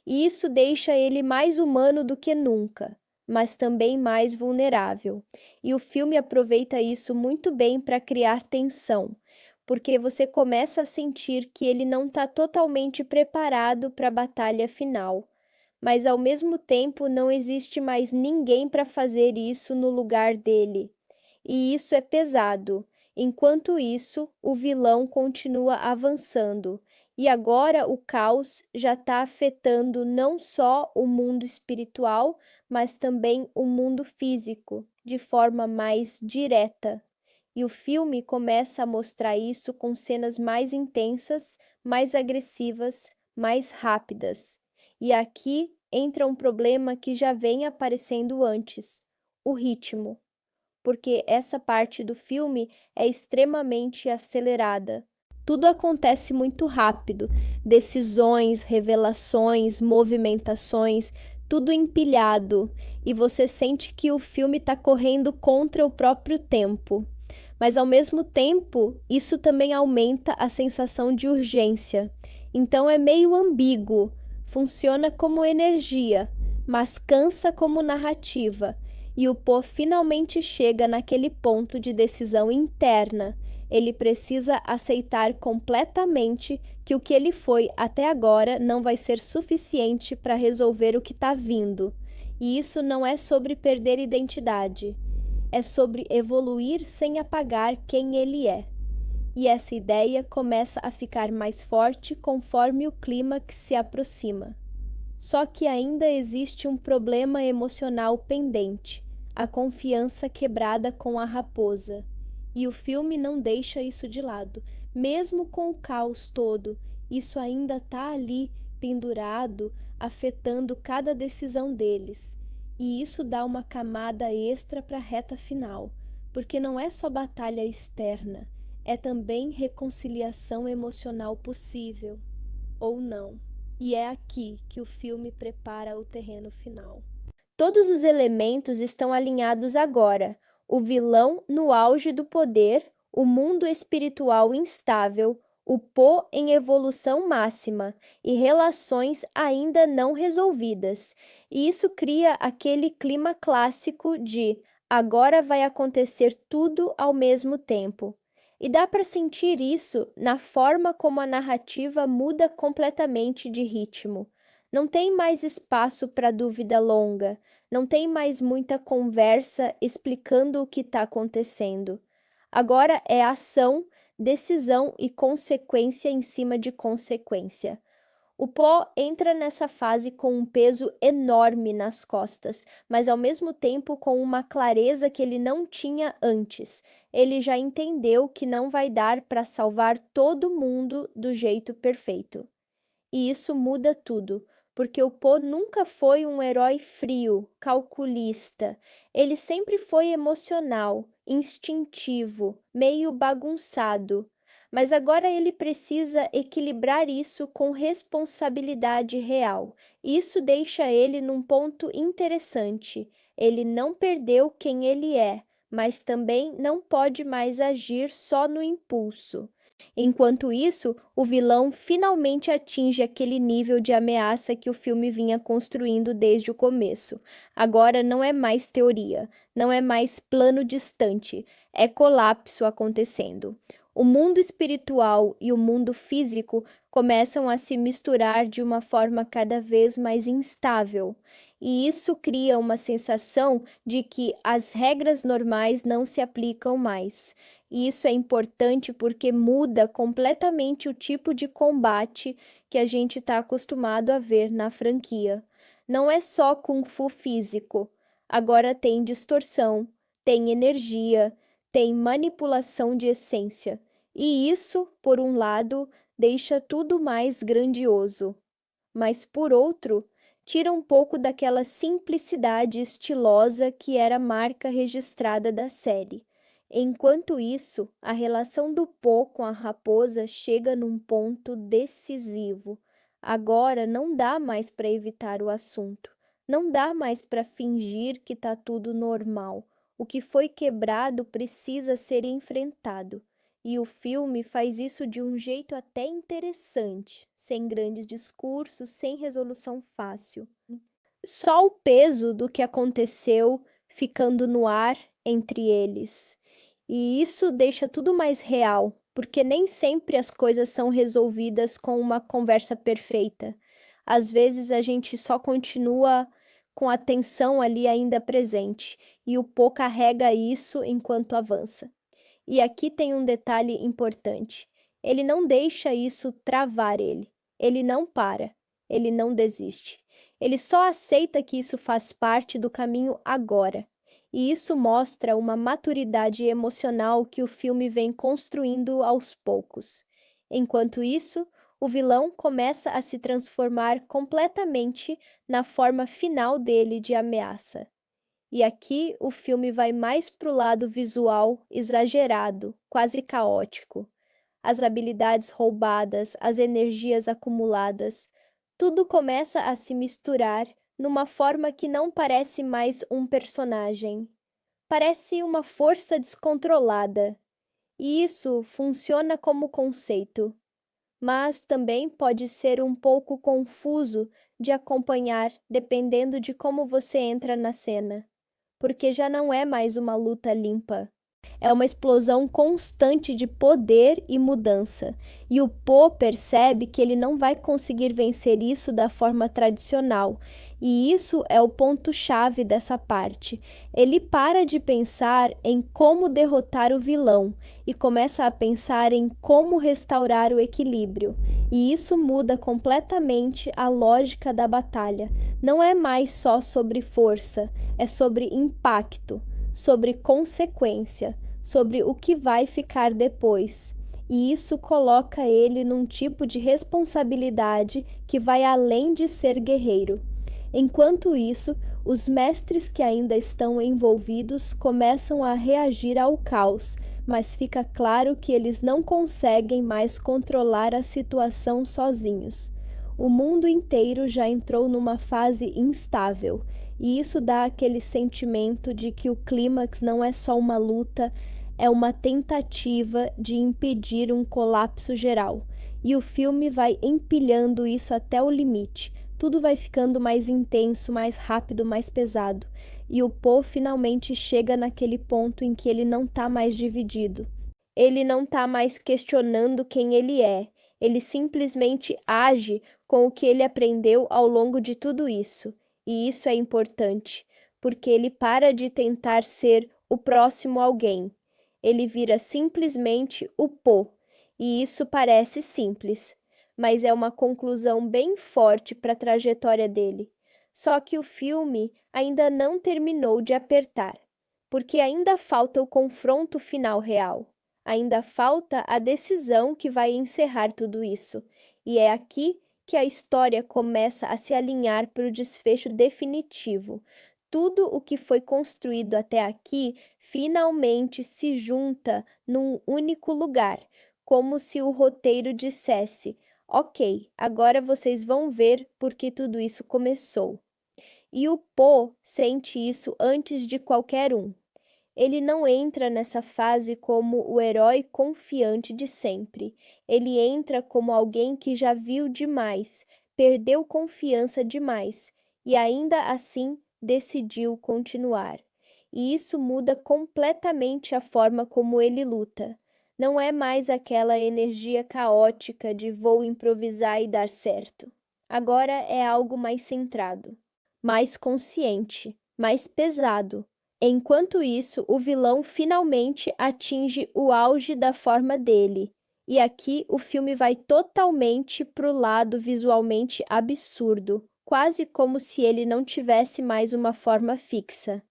E isso deixa ele mais humano do que nunca, mas também mais vulnerável. E o filme aproveita isso muito bem para criar tensão, porque você começa a sentir que ele não está totalmente preparado para a batalha final. Mas ao mesmo tempo não existe mais ninguém para fazer isso no lugar dele. E isso é pesado. Enquanto isso, o vilão continua avançando. E agora o caos já está afetando não só o mundo espiritual, mas também o mundo físico, de forma mais direta. E o filme começa a mostrar isso com cenas mais intensas, mais agressivas, mais rápidas. E aqui entra um problema que já vem aparecendo antes: o ritmo. porque essa parte do filme é extremamente acelerada. Tudo acontece muito rápido, decisões, revelações, movimentações, tudo empilhado, e você sente que o filme está correndo contra o próprio tempo. Mas ao mesmo tempo, isso também aumenta a sensação de urgência. Então é meio ambíguo, funciona como energia, mas cansa como narrativa. E o Po finalmente chega naquele ponto de decisão interna. Ele precisa aceitar completamente que o que ele foi até agora não vai ser suficiente para resolver o que está vindo. E isso não é sobre perder identidade, é sobre evoluir sem apagar quem ele é. E essa ideia começa a ficar mais forte conforme o clímax se aproxima. Só que ainda existe um problema emocional pendente, a confiança quebrada com a raposa. E o filme não deixa isso de lado. Mesmo com o caos todo, isso ainda está ali, pendurado, afetando cada decisão deles. E isso dá uma camada extra para a reta final, porque não é só batalha externa, é também reconciliação emocional possível, ou não. E é aqui que o filme prepara o terreno final. Todos os elementos estão alinhados agora: o vilão no auge do poder, o mundo espiritual instável, o Po em evolução máxima e relações ainda não resolvidas. E isso cria aquele clima clássico de agora vai acontecer tudo ao mesmo tempo. E dá para sentir isso na forma como a narrativa muda completamente de ritmo. Não tem mais espaço para dúvida longa, não tem mais muita conversa explicando o que está acontecendo. Agora é ação, decisão e consequência em cima de consequência. O Po entra nessa fase com um peso enorme nas costas, mas ao mesmo tempo com uma clareza que ele não tinha antes. Ele já entendeu que não vai dar para salvar todo mundo do jeito perfeito. E isso muda tudo, porque o Po nunca foi um herói frio, calculista. Ele sempre foi emocional, instintivo, meio bagunçado. Mas agora ele precisa equilibrar isso com responsabilidade real. Isso deixa ele num ponto interessante. Ele não perdeu quem ele é, mas também não pode mais agir só no impulso. Enquanto isso, o vilão finalmente atinge aquele nível de ameaça que o filme vinha construindo desde o começo. Agora não é mais teoria, não é mais plano distante, é colapso acontecendo. O mundo espiritual e o mundo físico começam a se misturar de uma forma cada vez mais instável, e isso cria uma sensação de que as regras normais não se aplicam mais. E isso é importante porque muda completamente o tipo de combate que a gente está acostumado a ver na franquia. Não é só kung fu físico, agora tem distorção, tem energia, tem manipulação de essência. E isso, por um lado, deixa tudo mais grandioso, mas por outro, tira um pouco daquela simplicidade estilosa que era a marca registrada da série. Enquanto isso, a relação do Po com a raposa chega num ponto decisivo. Agora não dá mais para evitar o assunto. Não dá mais para fingir que está tudo normal. O que foi quebrado precisa ser enfrentado. E o filme faz isso de um jeito até interessante, sem grandes discursos, sem resolução fácil. Só o peso do que aconteceu ficando no ar entre eles. E isso deixa tudo mais real, porque nem sempre as coisas são resolvidas com uma conversa perfeita. Às vezes a gente só continua com a tensão ali ainda presente, e o Po carrega isso enquanto avança. E aqui tem um detalhe importante. Ele não deixa isso travar ele. Ele não para. Ele não desiste. Ele só aceita que isso faz parte do caminho agora. E isso mostra uma maturidade emocional que o filme vem construindo aos poucos. Enquanto isso, o vilão começa a se transformar completamente na forma final dele de ameaça. E aqui o filme vai mais pro lado visual, exagerado, quase caótico. As habilidades roubadas, as energias acumuladas, tudo começa a se misturar numa forma que não parece mais um personagem. Parece uma força descontrolada. E isso funciona como conceito, mas também pode ser um pouco confuso de acompanhar dependendo de como você entra na cena, porque já não é mais uma luta limpa. É uma explosão constante de poder e mudança, e o Po percebe que ele não vai conseguir vencer isso da forma tradicional, e isso é o ponto-chave dessa parte. Ele para de pensar em como derrotar o vilão e começa a pensar em como restaurar o equilíbrio, e isso muda completamente a lógica da batalha. Não é mais só sobre força, é sobre impacto, sobre consequência, sobre o que vai ficar depois. E isso coloca ele num tipo de responsabilidade que vai além de ser guerreiro. Enquanto isso, os mestres que ainda estão envolvidos começam a reagir ao caos, mas fica claro que eles não conseguem mais controlar a situação sozinhos. O mundo inteiro já entrou numa fase instável, e isso dá aquele sentimento de que o clímax não é só uma luta, é uma tentativa de impedir um colapso geral. E o filme vai empilhando isso até o limite. Tudo vai ficando mais intenso, mais rápido, mais pesado. E o Po finalmente chega naquele ponto em que ele não está mais dividido. Ele não está mais questionando quem ele é. Ele simplesmente age com o que ele aprendeu ao longo de tudo isso. E isso é importante, porque ele para de tentar ser o próximo alguém. Ele vira simplesmente o Po. E isso parece simples, mas é uma conclusão bem forte para a trajetória dele. Só que o filme ainda não terminou de apertar, porque ainda falta o confronto final real. Ainda falta a decisão que vai encerrar tudo isso. E é aqui que a história começa a se alinhar para o desfecho definitivo. Tudo o que foi construído até aqui finalmente se junta num único lugar, como se o roteiro dissesse: ok, agora vocês vão ver por que tudo isso começou. E o Po sente isso antes de qualquer um. Ele não entra nessa fase como o herói confiante de sempre. Ele entra como alguém que já viu demais, perdeu confiança demais e ainda assim decidiu continuar. E isso muda completamente a forma como ele luta. Não é mais aquela energia caótica de vou improvisar e dar certo. Agora é algo mais centrado, mais consciente, mais pesado. Enquanto isso, o vilão finalmente atinge o auge da forma dele. E aqui o filme vai totalmente pro lado visualmente absurdo, quase como se ele não tivesse mais uma forma fixa.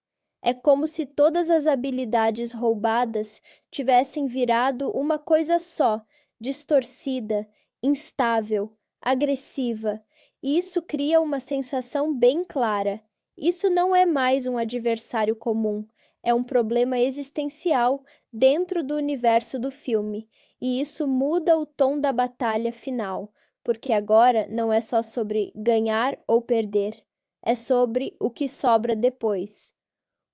É como se todas as habilidades roubadas tivessem virado uma coisa só, distorcida, instável, agressiva. E isso cria uma sensação bem clara. Isso não é mais um adversário comum, é um problema existencial dentro do universo do filme, e isso muda o tom da batalha final, porque agora não é só sobre ganhar ou perder, é sobre o que sobra depois.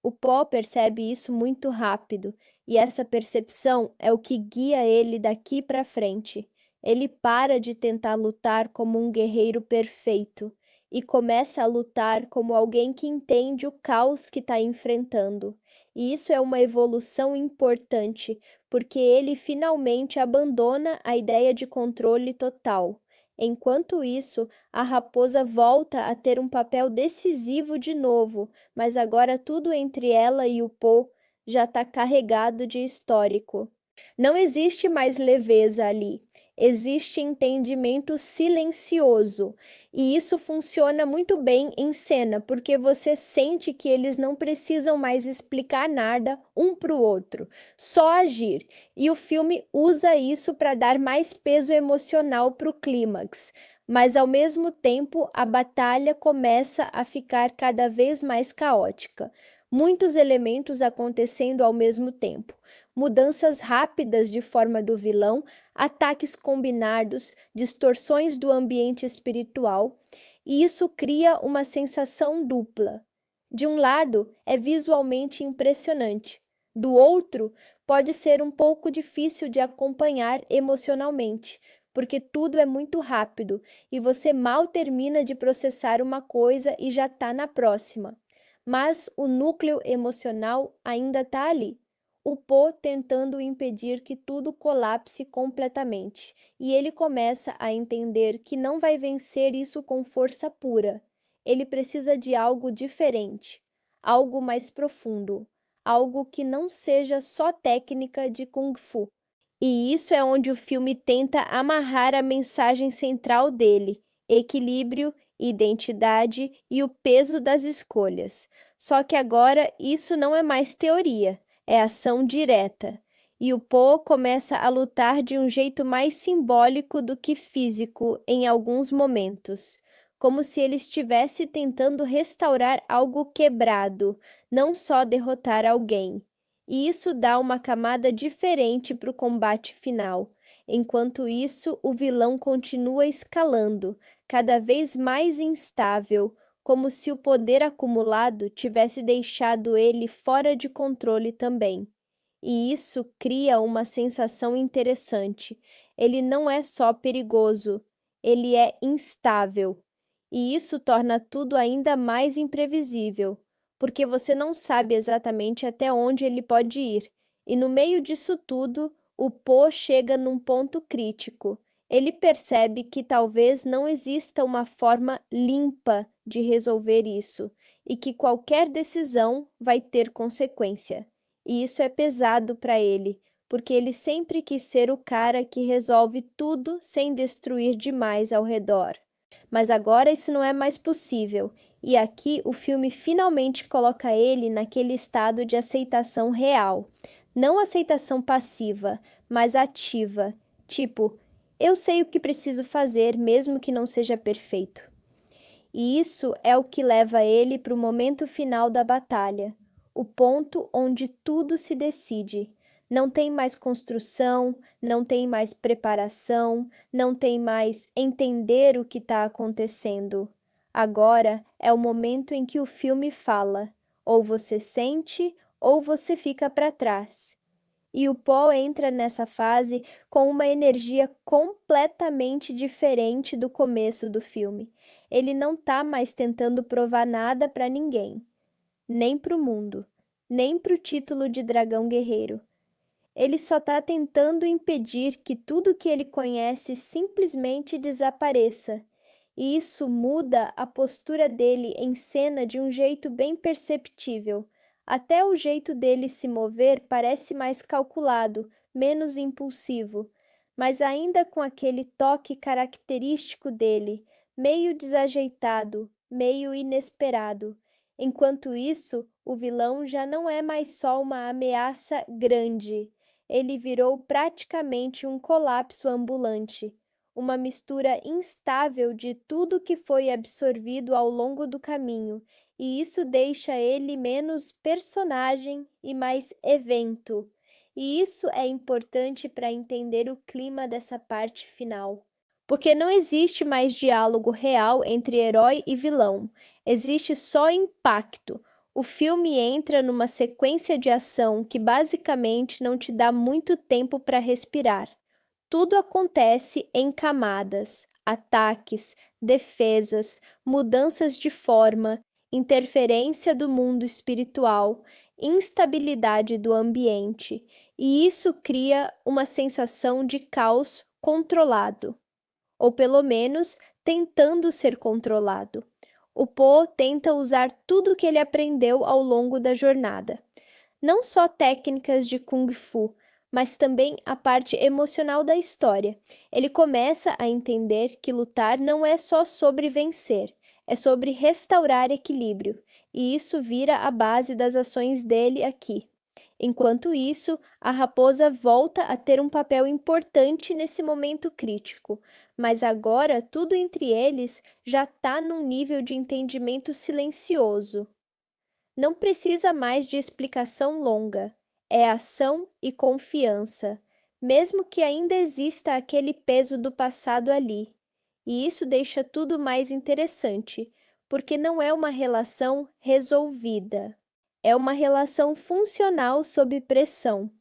O Po percebe isso muito rápido, e essa percepção é o que guia ele daqui para frente. Ele para de tentar lutar como um guerreiro perfeito e começa a lutar como alguém que entende o caos que está enfrentando. E isso é uma evolução importante, porque ele finalmente abandona a ideia de controle total. Enquanto isso, a raposa volta a ter um papel decisivo de novo, mas agora tudo entre ela e o Po já está carregado de histórico. Não existe mais leveza ali, existe entendimento silencioso. E isso funciona muito bem em cena, porque você sente que eles não precisam mais explicar nada um para o outro, só agir. E o filme usa isso para dar mais peso emocional para o clímax. Mas ao mesmo tempo, a batalha começa a ficar cada vez mais caótica, Muitos elementos acontecendo ao mesmo tempo. Mudanças rápidas de forma do vilão, ataques combinados, distorções do ambiente espiritual, e isso cria uma sensação dupla. De um lado, é visualmente impressionante. Do outro, pode ser um pouco difícil de acompanhar emocionalmente, porque tudo é muito rápido e você mal termina de processar uma coisa e já está na próxima. Mas o núcleo emocional ainda está ali. O Po tentando impedir que tudo colapse completamente, e ele começa a entender que não vai vencer isso com força pura. Ele precisa de algo diferente, algo mais profundo, algo que não seja só técnica de Kung Fu. E isso é onde o filme tenta amarrar a mensagem central dele: equilíbrio, identidade e o peso das escolhas. Só que agora isso não é mais teoria, é ação direta. E o Po começa a lutar de um jeito mais simbólico do que físico em alguns momentos, como se ele estivesse tentando restaurar algo quebrado, não só derrotar alguém. E isso dá uma camada diferente para o combate final. Enquanto isso, o vilão continua escalando, cada vez mais instável, como se o poder acumulado tivesse deixado ele fora de controle também. E isso cria uma sensação interessante. Ele não é só perigoso, ele é instável. E isso torna tudo ainda mais imprevisível, porque você não sabe exatamente até onde ele pode ir. E no meio disso tudo, o Po chega num ponto crítico. Ele percebe que talvez não exista uma forma limpa de resolver isso e que qualquer decisão vai ter consequência. E isso é pesado para ele, porque ele sempre quis ser o cara que resolve tudo sem destruir demais ao redor. Mas agora isso não é mais possível, e aqui o filme finalmente coloca ele naquele estado de aceitação real. Não aceitação passiva, mas ativa. Tipo, eu sei o que preciso fazer, mesmo que não seja perfeito. E isso é o que leva ele para o momento final da batalha, o ponto onde tudo se decide. Não tem mais construção, não tem mais preparação, não tem mais entender o que está acontecendo. Agora é o momento em que o filme fala: ou você sente, ou você fica para trás. E o Paul entra nessa fase com uma energia completamente diferente do começo do filme. Ele não está mais tentando provar nada para ninguém, nem para o mundo, nem para o título de dragão guerreiro. Ele só está tentando impedir que tudo que ele conhece simplesmente desapareça. E isso muda a postura dele em cena de um jeito bem perceptível. Até o jeito dele se mover parece mais calculado, menos impulsivo, mas ainda com aquele toque característico dele, meio desajeitado, meio inesperado. Enquanto isso, o vilão já não é mais só uma ameaça grande. Ele virou praticamente um colapso ambulante, uma mistura instável de tudo que foi absorvido ao longo do caminho, e isso deixa ele menos personagem e mais evento. E isso é importante para entender o clima dessa parte final. Porque não existe mais diálogo real entre herói e vilão, existe só impacto. O filme entra numa sequência de ação que basicamente não te dá muito tempo para respirar. Tudo acontece em camadas, ataques, defesas, mudanças de forma, interferência do mundo espiritual, instabilidade do ambiente, e isso cria uma sensação de caos controlado, ou pelo menos tentando ser controlado. O Po tenta usar tudo que ele aprendeu ao longo da jornada. Não só técnicas de Kung Fu, mas também a parte emocional da história. Ele começa a entender que lutar não é só sobre vencer, é sobre restaurar equilíbrio, e isso vira a base das ações dele aqui. Enquanto isso, a raposa volta a ter um papel importante nesse momento crítico, mas agora tudo entre eles já está num nível de entendimento silencioso. Não precisa mais de explicação longa. É ação e confiança, mesmo que ainda exista aquele peso do passado ali. E isso deixa tudo mais interessante, porque não é uma relação resolvida. É uma relação funcional sob pressão.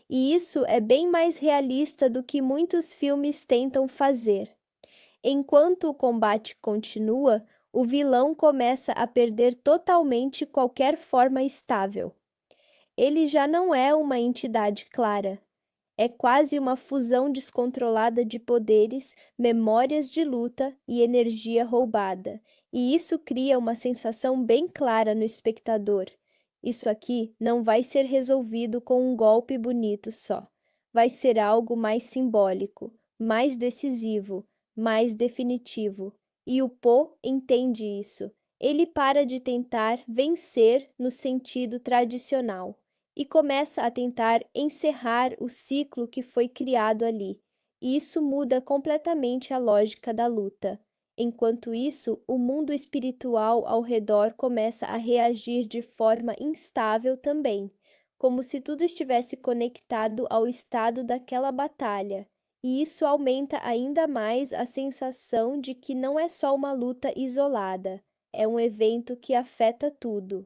E isso é bem mais realista do que muitos filmes tentam fazer. Enquanto o combate continua, o vilão começa a perder totalmente qualquer forma estável. Ele já não é uma entidade clara. É quase uma fusão descontrolada de poderes, memórias de luta e energia roubada. E isso cria uma sensação bem clara no espectador. Isso aqui não vai ser resolvido com um golpe bonito só. Vai ser algo mais simbólico, mais decisivo, mais definitivo. E o Po entende isso. Ele para de tentar vencer no sentido tradicional e começa a tentar encerrar o ciclo que foi criado ali. E isso muda completamente a lógica da luta. Enquanto isso, o mundo espiritual ao redor começa a reagir de forma instável também, como se tudo estivesse conectado ao estado daquela batalha. E isso aumenta ainda mais a sensação de que não é só uma luta isolada, é um evento que afeta tudo.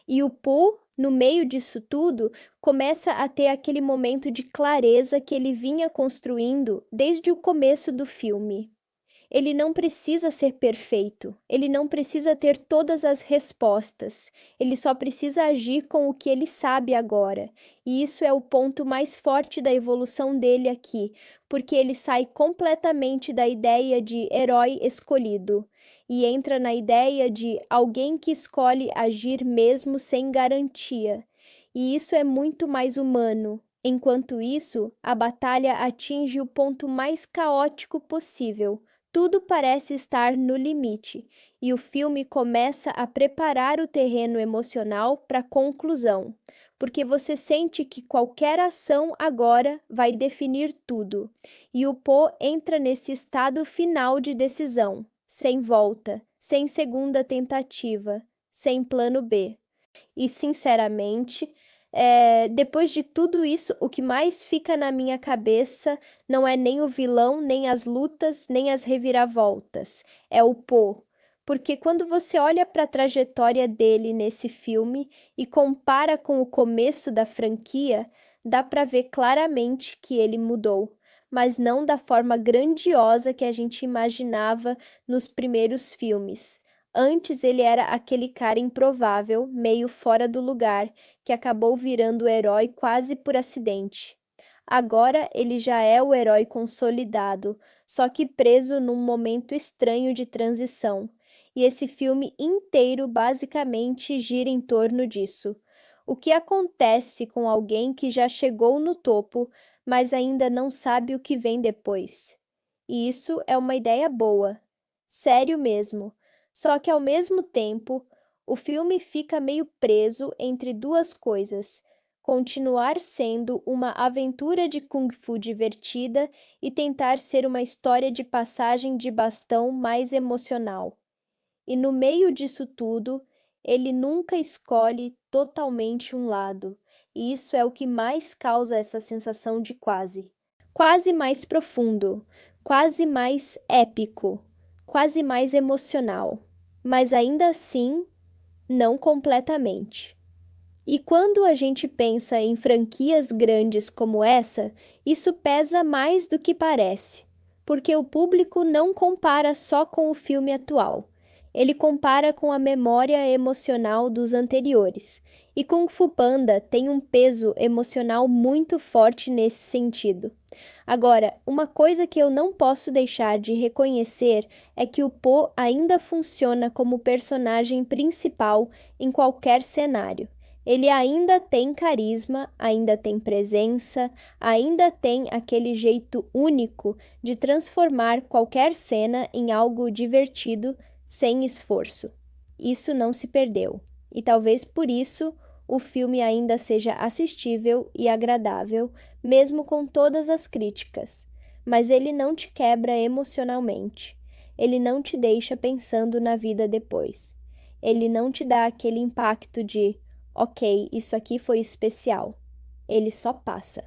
E o Po, no meio disso tudo, começa a ter aquele momento de clareza que ele vinha construindo desde o começo do filme. Ele não precisa ser perfeito, ele não precisa ter todas as respostas, ele só precisa agir com o que ele sabe agora. E isso é o ponto mais forte da evolução dele aqui, porque ele sai completamente da ideia de herói escolhido e entra na ideia de alguém que escolhe agir mesmo sem garantia. E isso é muito mais humano. Enquanto isso, a batalha atinge o ponto mais caótico possível. Tudo parece estar no limite, e o filme começa a preparar o terreno emocional para a conclusão, porque você sente que qualquer ação agora vai definir tudo, e o Po entra nesse estado final de decisão, sem volta, sem segunda tentativa, sem plano B. E, sinceramente, depois de tudo isso, o que mais fica na minha cabeça não é nem o vilão, nem as lutas, nem as reviravoltas. É o Po. Porque quando você olha para a trajetória dele nesse filme e compara com o começo da franquia, dá para ver claramente que ele mudou, mas não da forma grandiosa que a gente imaginava nos primeiros filmes. Antes ele era aquele cara improvável, meio fora do lugar, que acabou virando o herói quase por acidente. Agora ele já é o herói consolidado, só que preso num momento estranho de transição. E esse filme inteiro basicamente gira em torno disso. O que acontece com alguém que já chegou no topo, mas ainda não sabe o que vem depois? E isso é uma ideia boa. Sério mesmo. Só que ao mesmo tempo, o filme fica meio preso entre duas coisas: continuar sendo uma aventura de Kung Fu divertida e tentar ser uma história de passagem de bastão mais emocional. E no meio disso tudo, ele nunca escolhe totalmente um lado, e isso é o que mais causa essa sensação de quase mais profundo, quase mais épico, quase mais emocional, mas ainda assim, não completamente. E quando a gente pensa em franquias grandes como essa, isso pesa mais do que parece, porque o público não compara só com o filme atual. Ele compara com a memória emocional dos anteriores. E Kung Fu Panda tem um peso emocional muito forte nesse sentido. Agora, uma coisa que eu não posso deixar de reconhecer é que o Po ainda funciona como personagem principal em qualquer cenário. Ele ainda tem carisma, ainda tem presença, ainda tem aquele jeito único de transformar qualquer cena em algo divertido sem esforço. Isso não se perdeu, e talvez por isso o filme ainda seja assistível e agradável, mesmo com todas as críticas. Mas ele não te quebra emocionalmente. Ele não te deixa pensando na vida depois. Ele não te dá aquele impacto de, ok, isso aqui foi especial. Ele só passa.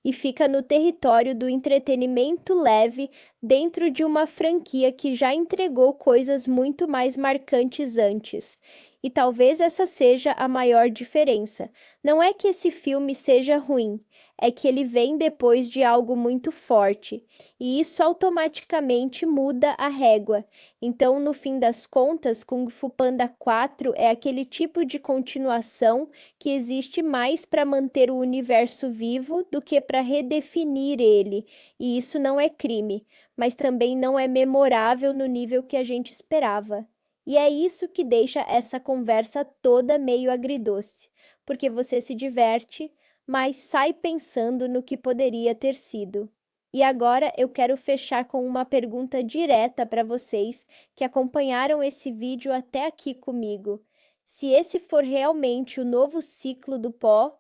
E fica no território do entretenimento leve dentro de uma franquia que já entregou coisas muito mais marcantes antes. E talvez essa seja a maior diferença. Não é que esse filme seja ruim, é que ele vem depois de algo muito forte, e isso automaticamente muda a régua. Então, no fim das contas, Kung Fu Panda 4 é aquele tipo de continuação que existe mais para manter o universo vivo do que para redefinir ele, e isso não é crime, mas também não é memorável no nível que a gente esperava. E é isso que deixa essa conversa toda meio agridoce, porque você se diverte, mas sai pensando no que poderia ter sido. E agora eu quero fechar com uma pergunta direta para vocês que acompanharam esse vídeo até aqui comigo. Se esse for realmente o novo ciclo do pó,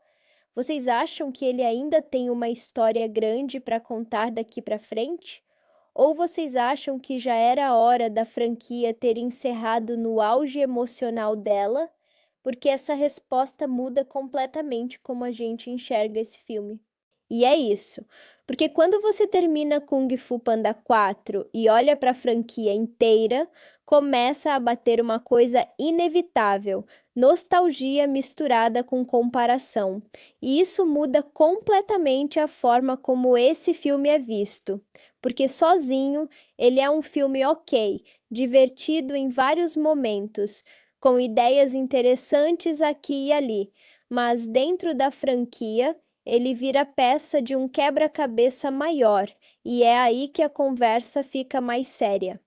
vocês acham que ele ainda tem uma história grande para contar daqui para frente? Ou vocês acham que já era a hora da franquia ter encerrado no auge emocional dela? Porque essa resposta muda completamente como a gente enxerga esse filme. E é isso, porque quando você termina Kung Fu Panda 4 e olha para a franquia inteira, começa a bater uma coisa inevitável, nostalgia misturada com comparação. E isso muda completamente a forma como esse filme é visto, porque sozinho ele é um filme ok, divertido em vários momentos, com ideias interessantes aqui e ali, mas dentro da franquia ele vira peça de um quebra-cabeça maior, e é aí que a conversa fica mais séria.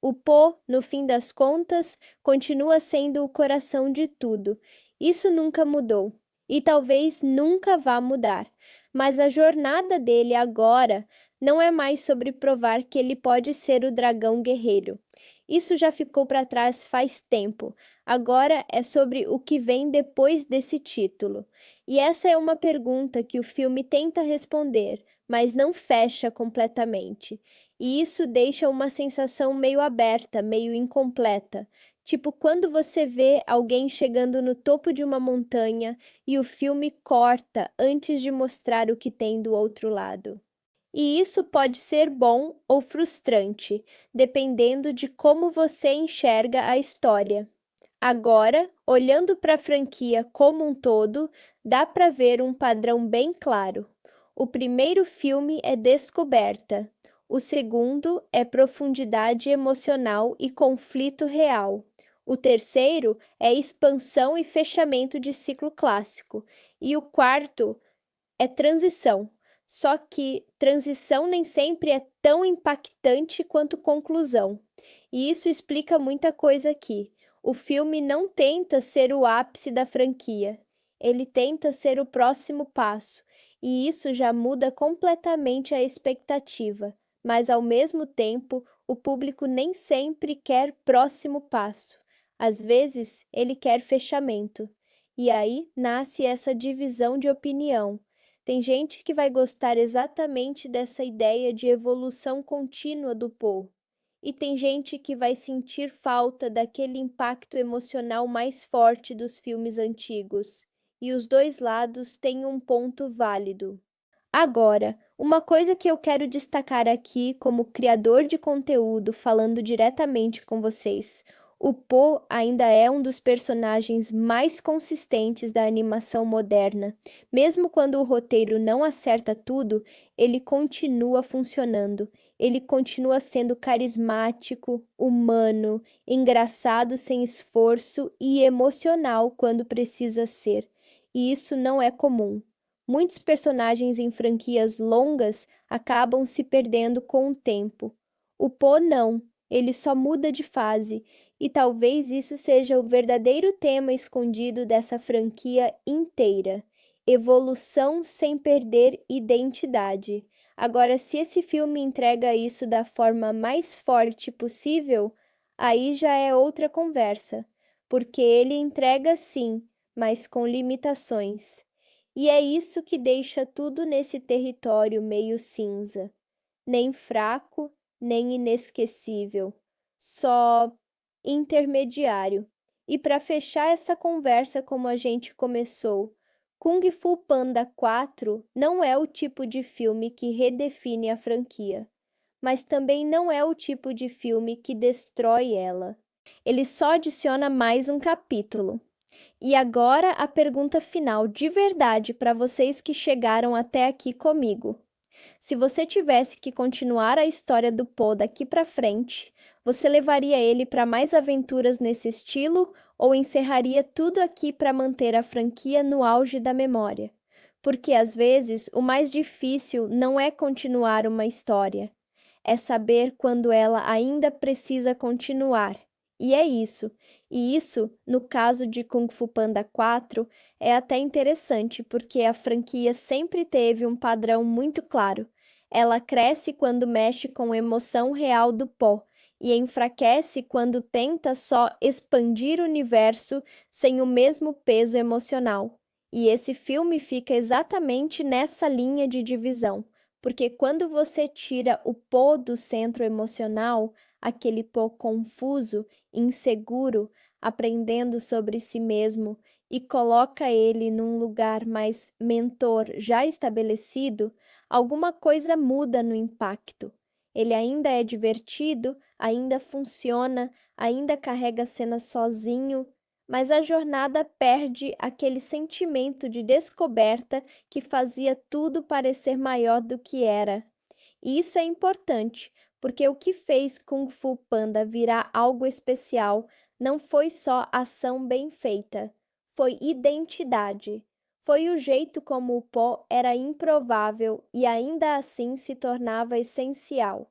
O Po, no fim das contas, continua sendo o coração de tudo. Isso nunca mudou, e talvez nunca vá mudar. Mas a jornada dele agora não é mais sobre provar que ele pode ser o dragão guerreiro. Isso já ficou para trás faz tempo. Agora é sobre o que vem depois desse título. E essa é uma pergunta que o filme tenta responder, mas não fecha completamente. E isso deixa uma sensação meio aberta, meio incompleta. Tipo quando você vê alguém chegando no topo de uma montanha e o filme corta antes de mostrar o que tem do outro lado. E isso pode ser bom ou frustrante, dependendo de como você enxerga a história. Agora, olhando para a franquia como um todo, dá para ver um padrão bem claro. O primeiro filme é descoberta, o segundo é profundidade emocional e conflito real. O terceiro é expansão e fechamento de ciclo clássico. E o quarto é transição. Só que transição nem sempre é tão impactante quanto conclusão. E isso explica muita coisa aqui. O filme não tenta ser o ápice da franquia, ele tenta ser o próximo passo, e isso já muda completamente a expectativa, mas ao mesmo tempo, o público nem sempre quer próximo passo. Às vezes, ele quer fechamento. E aí nasce essa divisão de opinião. Tem gente que vai gostar exatamente dessa ideia de evolução contínua do Paul. E tem gente que vai sentir falta daquele impacto emocional mais forte dos filmes antigos. E os dois lados têm um ponto válido. Agora, uma coisa que eu quero destacar aqui como criador de conteúdo falando diretamente com vocês. O Po ainda é um dos personagens mais consistentes da animação moderna. Mesmo quando o roteiro não acerta tudo, ele continua funcionando. Ele continua sendo carismático, humano, engraçado sem esforço e emocional quando precisa ser. E isso não é comum. Muitos personagens em franquias longas acabam se perdendo com o tempo. O Po não, ele só muda de fase, e talvez isso seja o verdadeiro tema escondido dessa franquia inteira: evolução sem perder identidade. Agora, se esse filme entrega isso da forma mais forte possível, aí já é outra conversa, porque ele entrega sim, mas com limitações. E é isso que deixa tudo nesse território meio cinza, nem fraco, nem inesquecível, só intermediário. E para fechar essa conversa como a gente começou, Kung Fu Panda 4 não é o tipo de filme que redefine a franquia, mas também não é o tipo de filme que destrói ela. Ele só adiciona mais um capítulo. E agora a pergunta final de verdade para vocês que chegaram até aqui comigo. Se você tivesse que continuar a história do Po daqui para frente, você levaria ele para mais aventuras nesse estilo ou encerraria tudo aqui para manter a franquia no auge da memória? Porque às vezes o mais difícil não é continuar uma história, é saber quando ela ainda precisa continuar. E é isso. E isso, no caso de Kung Fu Panda 4, é até interessante, porque a franquia sempre teve um padrão muito claro. Ela cresce quando mexe com a emoção real do pó e enfraquece quando tenta só expandir o universo sem o mesmo peso emocional. E esse filme fica exatamente nessa linha de divisão, porque quando você tira o pó do centro emocional, aquele pó confuso, inseguro, aprendendo sobre si mesmo, e coloca ele num lugar mais mentor já estabelecido, alguma coisa muda no impacto. Ele ainda é divertido, ainda funciona, ainda carrega a cena sozinho, mas a jornada perde aquele sentimento de descoberta que fazia tudo parecer maior do que era. E isso é importante, porque o que fez Kung Fu Panda virar algo especial não foi só ação bem feita, foi identidade. Foi o jeito como o pó era improvável e ainda assim se tornava essencial.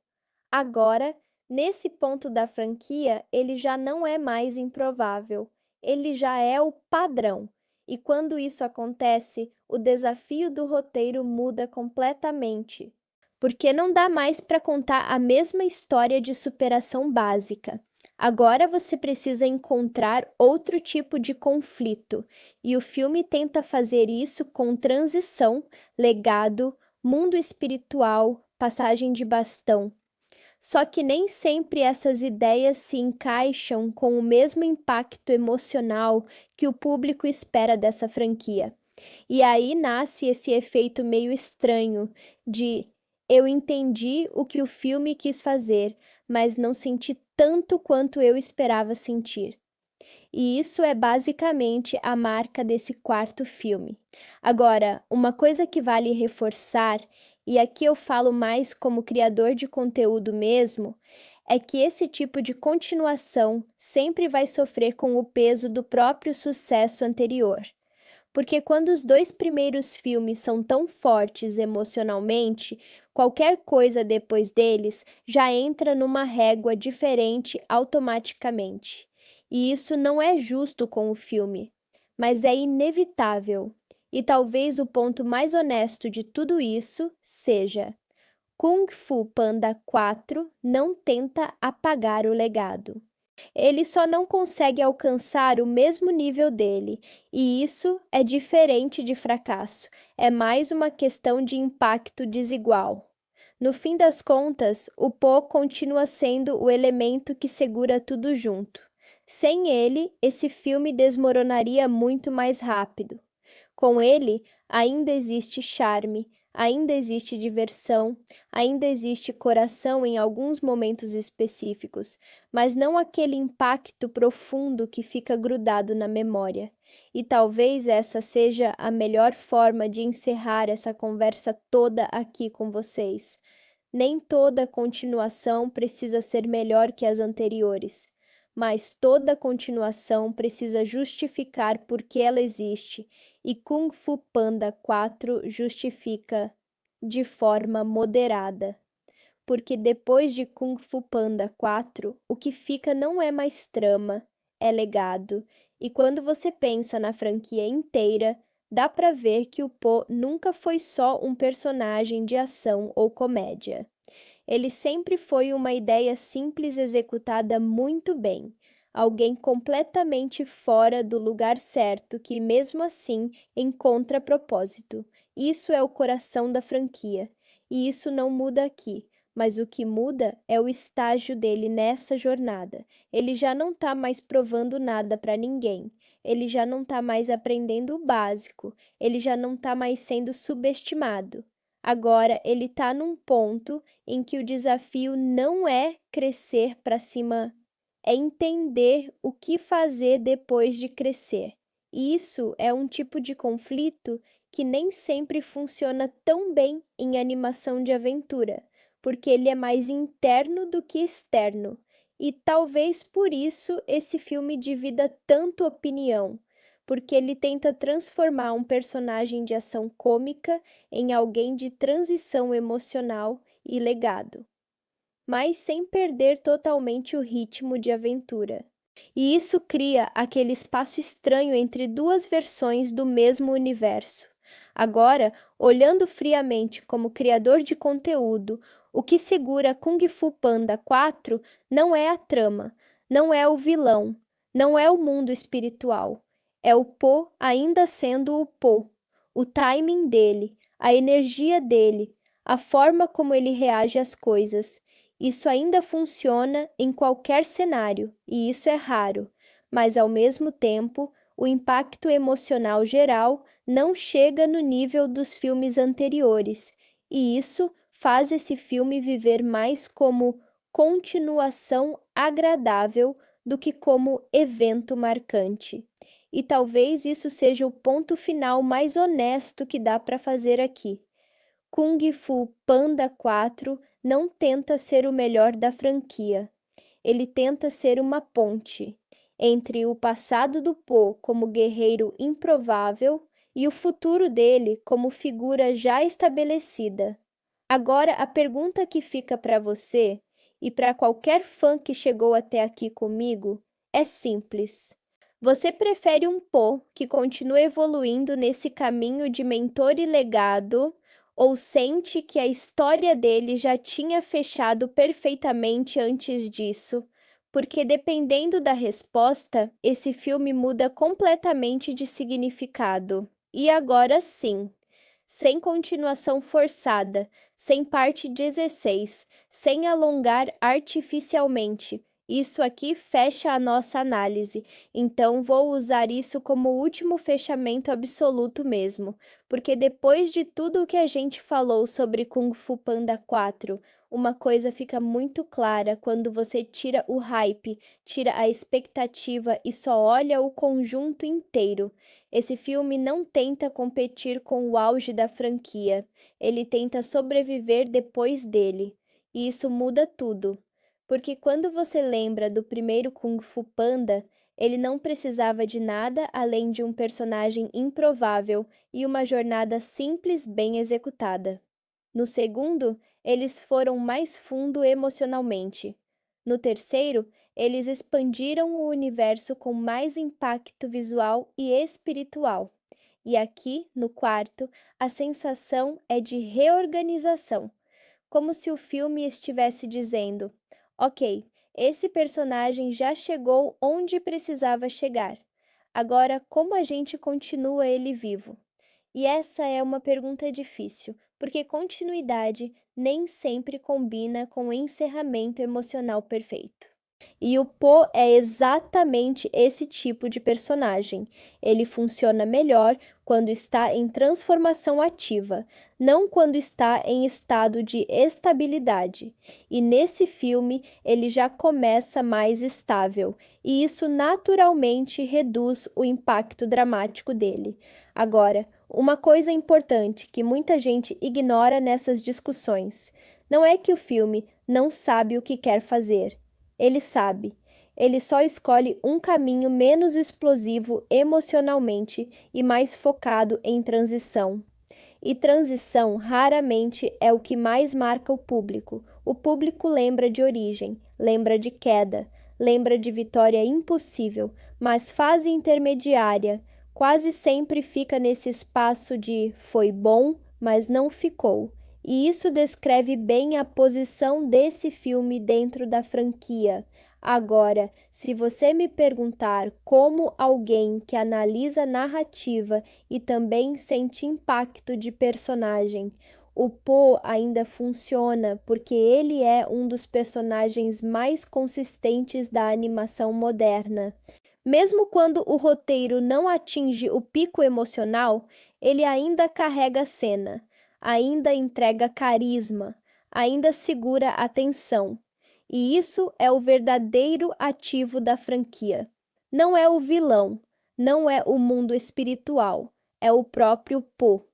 Agora, nesse ponto da franquia, ele já não é mais improvável, ele já é o padrão. E quando isso acontece, o desafio do roteiro muda completamente. Porque não dá mais para contar a mesma história de superação básica. Agora você precisa encontrar outro tipo de conflito, e o filme tenta fazer isso com transição, legado, mundo espiritual, passagem de bastão. Só que nem sempre essas ideias se encaixam com o mesmo impacto emocional que o público espera dessa franquia. E aí nasce esse efeito meio estranho de eu entendi o que o filme quis fazer, mas não senti tanto quanto eu esperava sentir. E isso é basicamente a marca desse quarto filme. Agora, uma coisa que vale reforçar, e aqui eu falo mais como criador de conteúdo mesmo, é que esse tipo de continuação sempre vai sofrer com o peso do próprio sucesso anterior. Porque quando os dois primeiros filmes são tão fortes emocionalmente, qualquer coisa depois deles já entra numa régua diferente automaticamente. E isso não é justo com o filme, mas é inevitável. E talvez o ponto mais honesto de tudo isso seja: Kung Fu Panda 4 não tenta apagar o legado. Ele só não consegue alcançar o mesmo nível dele, e isso é diferente de fracasso, é mais uma questão de impacto desigual. No fim das contas, o Po continua sendo o elemento que segura tudo junto. Sem ele, esse filme desmoronaria muito mais rápido. Com ele, ainda existe charme, ainda existe diversão, ainda existe coração em alguns momentos específicos, mas não aquele impacto profundo que fica grudado na memória. E talvez essa seja a melhor forma de encerrar essa conversa toda aqui com vocês. Nem toda continuação precisa ser melhor que as anteriores, mas toda continuação precisa justificar por que ela existe, e Kung Fu Panda 4 justifica de forma moderada. Porque depois de Kung Fu Panda 4, o que fica não é mais trama, é legado. E quando você pensa na franquia inteira, dá pra ver que o Po nunca foi só um personagem de ação ou comédia. Ele sempre foi uma ideia simples executada muito bem, alguém completamente fora do lugar certo que, mesmo assim, encontra propósito. Isso é o coração da franquia, e isso não muda aqui, mas o que muda é o estágio dele nessa jornada. Ele já não está mais provando nada para ninguém. Ele já não está mais aprendendo o básico. Ele já não está mais sendo subestimado. Agora ele está num ponto em que o desafio não é crescer para cima, é entender o que fazer depois de crescer. E isso é um tipo de conflito que nem sempre funciona tão bem em animação de aventura, porque ele é mais interno do que externo. E talvez por isso esse filme divida tanto opinião, porque ele tenta transformar um personagem de ação cômica em alguém de transição emocional e legado, mas sem perder totalmente o ritmo de aventura. E isso cria aquele espaço estranho entre duas versões do mesmo universo. Agora, olhando friamente como criador de conteúdo, o que segura Kung Fu Panda 4 não é a trama, não é o vilão, não é o mundo espiritual. É o Po ainda sendo o Po, o timing dele, a energia dele, a forma como ele reage às coisas. Isso ainda funciona em qualquer cenário, e isso é raro, mas ao mesmo tempo, o impacto emocional geral não chega no nível dos filmes anteriores, e isso faz esse filme viver mais como continuação agradável do que como evento marcante. E talvez isso seja o ponto final mais honesto que dá para fazer aqui. Kung Fu Panda 4 não tenta ser o melhor da franquia. Ele tenta ser uma ponte entre o passado do Po como guerreiro improvável e o futuro dele como figura já estabelecida. Agora, a pergunta que fica para você e para qualquer fã que chegou até aqui comigo é simples. Você prefere um Po que continua evoluindo nesse caminho de mentor e legado, ou sente que a história dele já tinha fechado perfeitamente antes disso? Porque dependendo da resposta, esse filme muda completamente de significado. E agora sim, sem continuação forçada, sem parte 16, sem alongar artificialmente. Isso aqui fecha a nossa análise, então vou usar isso como último fechamento absoluto mesmo, porque depois de tudo o que a gente falou sobre Kung Fu Panda 4, uma coisa fica muito clara quando você tira o hype, tira a expectativa e só olha o conjunto inteiro. Esse filme não tenta competir com o auge da franquia, ele tenta sobreviver depois dele. E isso muda tudo, porque quando você lembra do primeiro Kung Fu Panda, ele não precisava de nada além de um personagem improvável e uma jornada simples bem executada. No segundo, eles foram mais fundo emocionalmente. No terceiro, eles expandiram o universo com mais impacto visual e espiritual. E aqui, no quarto, a sensação é de reorganização, como se o filme estivesse dizendo: ok, esse personagem já chegou onde precisava chegar. Agora, como a gente continua ele vivo? E essa é uma pergunta difícil, porque continuidade nem sempre combina com o encerramento emocional perfeito. E o Po é exatamente esse tipo de personagem. Ele funciona melhor quando está em transformação ativa, não quando está em estado de estabilidade. E nesse filme, ele já começa mais estável, e isso naturalmente reduz o impacto dramático dele. Agora, uma coisa importante que muita gente ignora nessas discussões não é que o filme não sabe o que quer fazer. Ele sabe. Ele só escolhe um caminho menos explosivo emocionalmente e mais focado em transição. E transição raramente é o que mais marca o público. O público lembra de origem, lembra de queda, lembra de vitória impossível, mas fase intermediária quase sempre fica nesse espaço de foi bom, mas não ficou. E isso descreve bem a posição desse filme dentro da franquia. Agora, se você me perguntar como alguém que analisa narrativa e também sente impacto de personagem, O Po ainda funciona porque ele é um dos personagens mais consistentes da animação moderna. Mesmo quando o roteiro não atinge o pico emocional, ele ainda carrega a cena, ainda entrega carisma, ainda segura a atenção. E isso é o verdadeiro ativo da franquia. Não é o vilão, não é o mundo espiritual, é o próprio Po.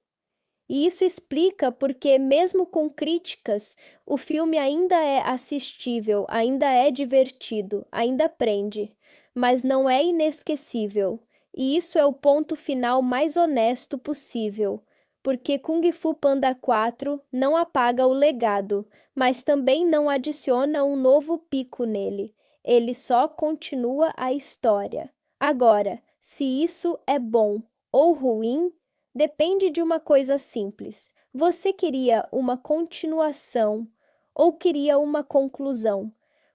E isso explica porque, mesmo com críticas, o filme ainda é assistível, ainda é divertido, ainda prende, mas não é inesquecível. E isso é o ponto final mais honesto possível, porque Kung Fu Panda 4 não apaga o legado, mas também não adiciona um novo pico nele. Ele só continua a história. Agora, se isso é bom ou ruim, depende de uma coisa simples. Você queria uma continuação ou queria uma conclusão?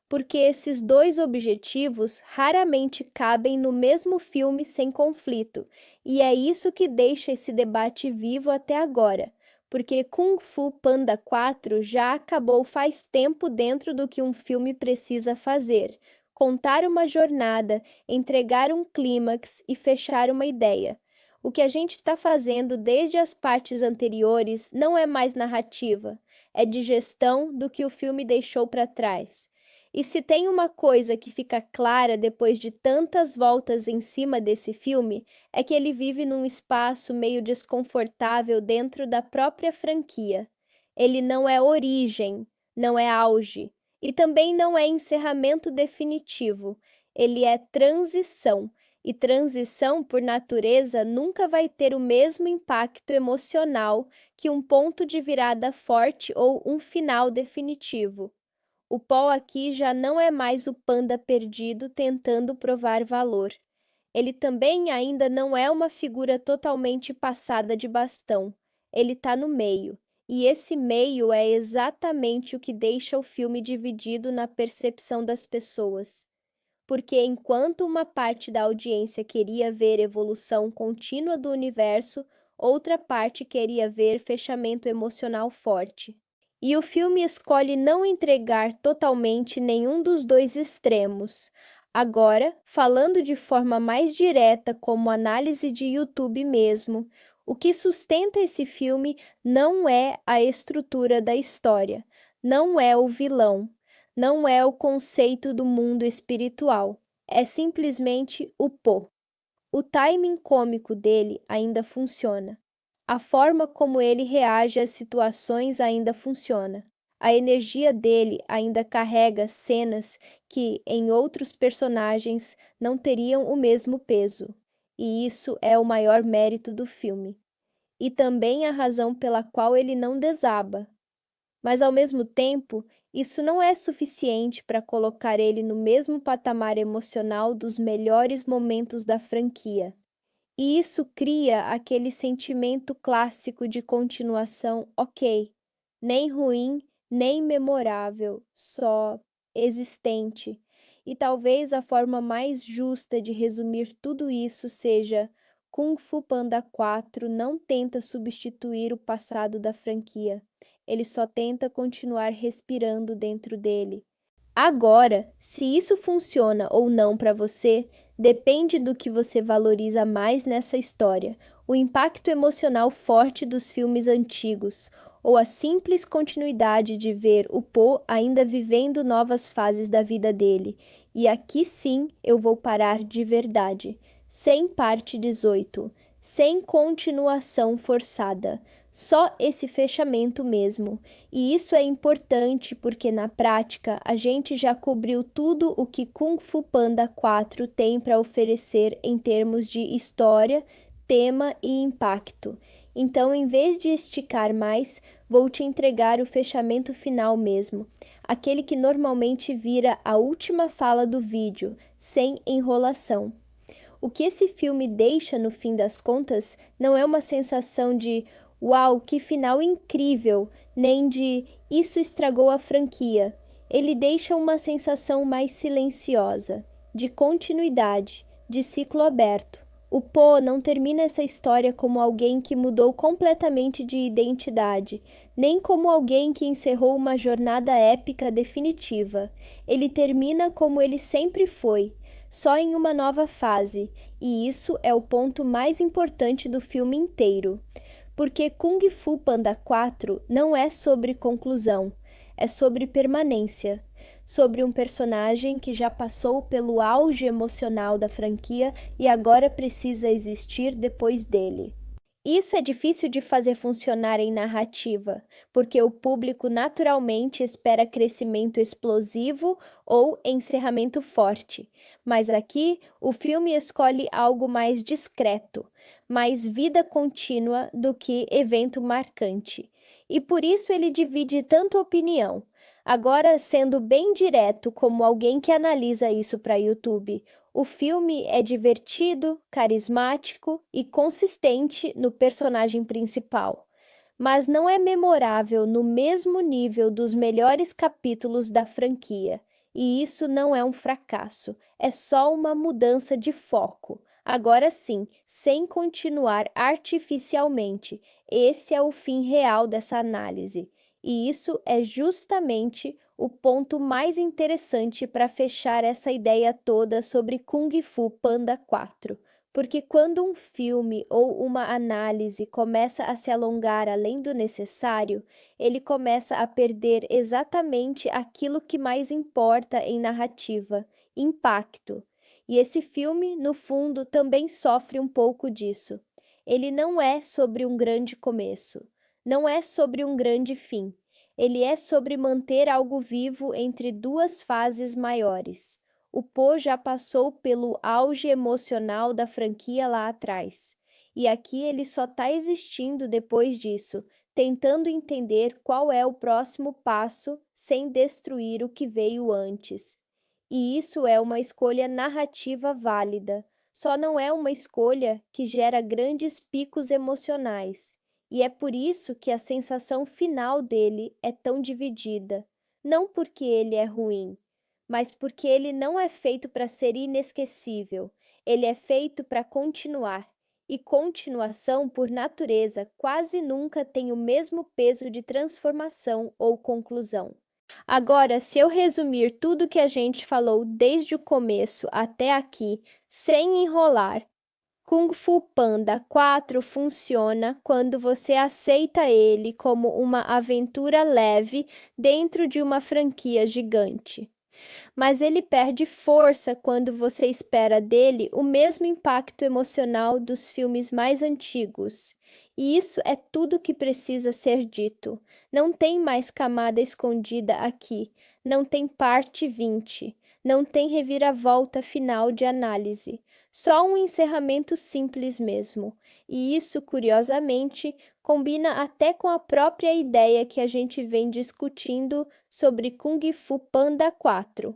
Porque esses dois objetivos raramente cabem no mesmo filme sem conflito, e é isso que deixa esse debate vivo até agora. Porque Kung Fu Panda 4 já acabou faz tempo dentro do que um filme precisa fazer: contar uma jornada, entregar um clímax e fechar uma ideia. O que a gente está fazendo desde as partes anteriores não é mais narrativa, é digestão do que o filme deixou para trás. E se tem uma coisa que fica clara depois de tantas voltas em cima desse filme, é que ele vive num espaço meio desconfortável dentro da própria franquia. Ele não é origem, não é auge, e também não é encerramento definitivo. Ele é transição. E transição, por natureza, nunca vai ter o mesmo impacto emocional que um ponto de virada forte ou um final definitivo. O Paul aqui já não é mais o panda perdido tentando provar valor. Ele também ainda não é uma figura totalmente passada de bastão. Ele está no meio. E esse meio é exatamente o que deixa o filme dividido na percepção das pessoas. Porque enquanto uma parte da audiência queria ver evolução contínua do universo, outra parte queria ver fechamento emocional forte. E o filme escolhe não entregar totalmente nenhum dos dois extremos. Agora, falando de forma mais direta, como análise de YouTube mesmo, o que sustenta esse filme não é a estrutura da história, não é o vilão, não é o conceito do mundo espiritual, é simplesmente o Po. O timing cômico dele ainda funciona. A forma como ele reage às situações ainda funciona. A energia dele ainda carrega cenas que, em outros personagens, não teriam o mesmo peso. E isso é o maior mérito do filme. E também a razão pela qual ele não desaba. Mas, ao mesmo tempo, isso não é suficiente para colocar ele no mesmo patamar emocional dos melhores momentos da franquia. E isso cria aquele sentimento clássico de continuação ok, nem ruim, nem memorável, só existente. E talvez a forma mais justa de resumir tudo isso seja: Kung Fu Panda 4 não tenta substituir o passado da franquia, ele só tenta continuar respirando dentro dele. Agora, se isso funciona ou não para você, depende do que você valoriza mais nessa história: o impacto emocional forte dos filmes antigos, ou a simples continuidade de ver o Po ainda vivendo novas fases da vida dele. E aqui sim eu vou parar de verdade, sem parte 18, sem continuação forçada. Só esse fechamento mesmo. E isso é importante porque, na prática, a gente já cobriu tudo o que Kung Fu Panda 4 tem para oferecer em termos de história, tema e impacto. Então, em vez de esticar mais, vou te entregar o fechamento final mesmo, aquele que normalmente vira a última fala do vídeo, sem enrolação. O que esse filme deixa, no fim das contas, não é uma sensação de "Uau, que final incrível!", nem de "Isso estragou a franquia". Ele deixa uma sensação mais silenciosa, de continuidade, de ciclo aberto. O Poe não termina essa história como alguém que mudou completamente de identidade, nem como alguém que encerrou uma jornada épica definitiva. Ele termina como ele sempre foi, só em uma nova fase, e isso é o ponto mais importante do filme inteiro. Porque Kung Fu Panda 4 não é sobre conclusão, é sobre permanência, sobre um personagem que já passou pelo auge emocional da franquia e agora precisa existir depois dele. Isso é difícil de fazer funcionar em narrativa, porque o público naturalmente espera crescimento explosivo ou encerramento forte. Mas aqui, o filme escolhe algo mais discreto, mais vida contínua do que evento marcante. E por isso ele divide tanta opinião. Agora, sendo bem direto, como alguém que analisa isso para YouTube, o filme é divertido, carismático e consistente no personagem principal, mas não é memorável no mesmo nível dos melhores capítulos da franquia. E isso não é um fracasso, é só uma mudança de foco. Agora sim, sem continuar artificialmente. Esse é o fim real dessa análise. E isso é justamente o ponto mais interessante para fechar essa ideia toda sobre Kung Fu Panda 4. Porque quando um filme ou uma análise começa a se alongar além do necessário, ele começa a perder exatamente aquilo que mais importa em narrativa: impacto. E esse filme, no fundo, também sofre um pouco disso. Ele não é sobre um grande começo, não é sobre um grande fim. Ele é sobre manter algo vivo entre duas fases maiores. O Poe já passou pelo auge emocional da franquia lá atrás. E aqui ele só está existindo depois disso, tentando entender qual é o próximo passo sem destruir o que veio antes. E isso é uma escolha narrativa válida, só não é uma escolha que gera grandes picos emocionais. E é por isso que a sensação final dele é tão dividida. Não porque ele é ruim, mas porque ele não é feito para ser inesquecível. Ele é feito para continuar. E continuação, por natureza, quase nunca tem o mesmo peso de transformação ou conclusão. Agora, se eu resumir tudo que a gente falou desde o começo até aqui, sem enrolar, Kung Fu Panda 4 funciona quando você aceita ele como uma aventura leve dentro de uma franquia gigante. Mas ele perde força quando você espera dele o mesmo impacto emocional dos filmes mais antigos. E isso é tudo que precisa ser dito. Não tem mais camada escondida aqui, não tem parte 20, não tem reviravolta final de análise. Só um encerramento simples mesmo. E isso, curiosamente, combina até com a própria ideia que a gente vem discutindo sobre Kung Fu Panda 4.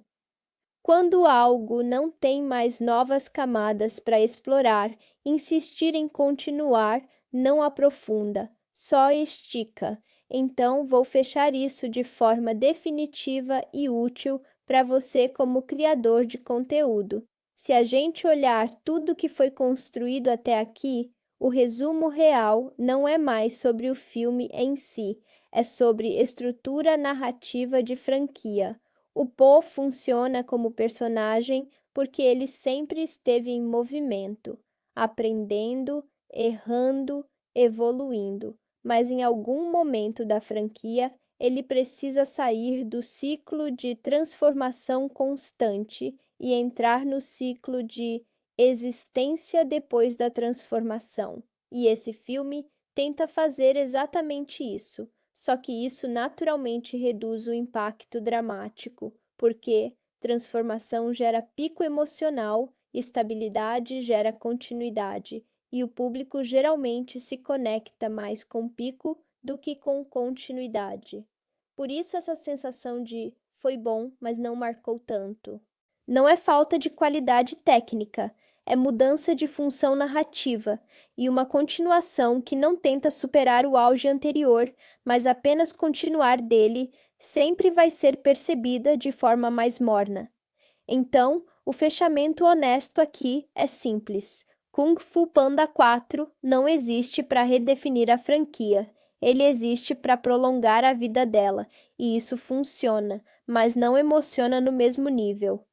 Quando algo não tem mais novas camadas para explorar, insistir em continuar não aprofunda, só estica. Então, vou fechar isso de forma definitiva e útil para você como criador de conteúdo. Se a gente olhar tudo que foi construído até aqui, o resumo real não é mais sobre o filme em si, é sobre estrutura narrativa de franquia. O Poe funciona como personagem porque ele sempre esteve em movimento, aprendendo, errando, evoluindo, mas em algum momento da franquia ele precisa sair do ciclo de transformação constante e entrar no ciclo de existência depois da transformação. E esse filme tenta fazer exatamente isso. Só que isso naturalmente reduz o impacto dramático, porque transformação gera pico emocional, estabilidade gera continuidade, e o público geralmente se conecta mais com pico do que com continuidade. Por isso essa sensação de foi bom, mas não marcou tanto. Não é falta de qualidade técnica, é mudança de função narrativa e uma continuação que não tenta superar o auge anterior, mas apenas continuar dele, sempre vai ser percebida de forma mais morna. Então, o fechamento honesto aqui é simples. Kung Fu Panda 4 não existe para redefinir a franquia. Ele existe para prolongar a vida dela, e isso funciona, mas não emociona no mesmo nível.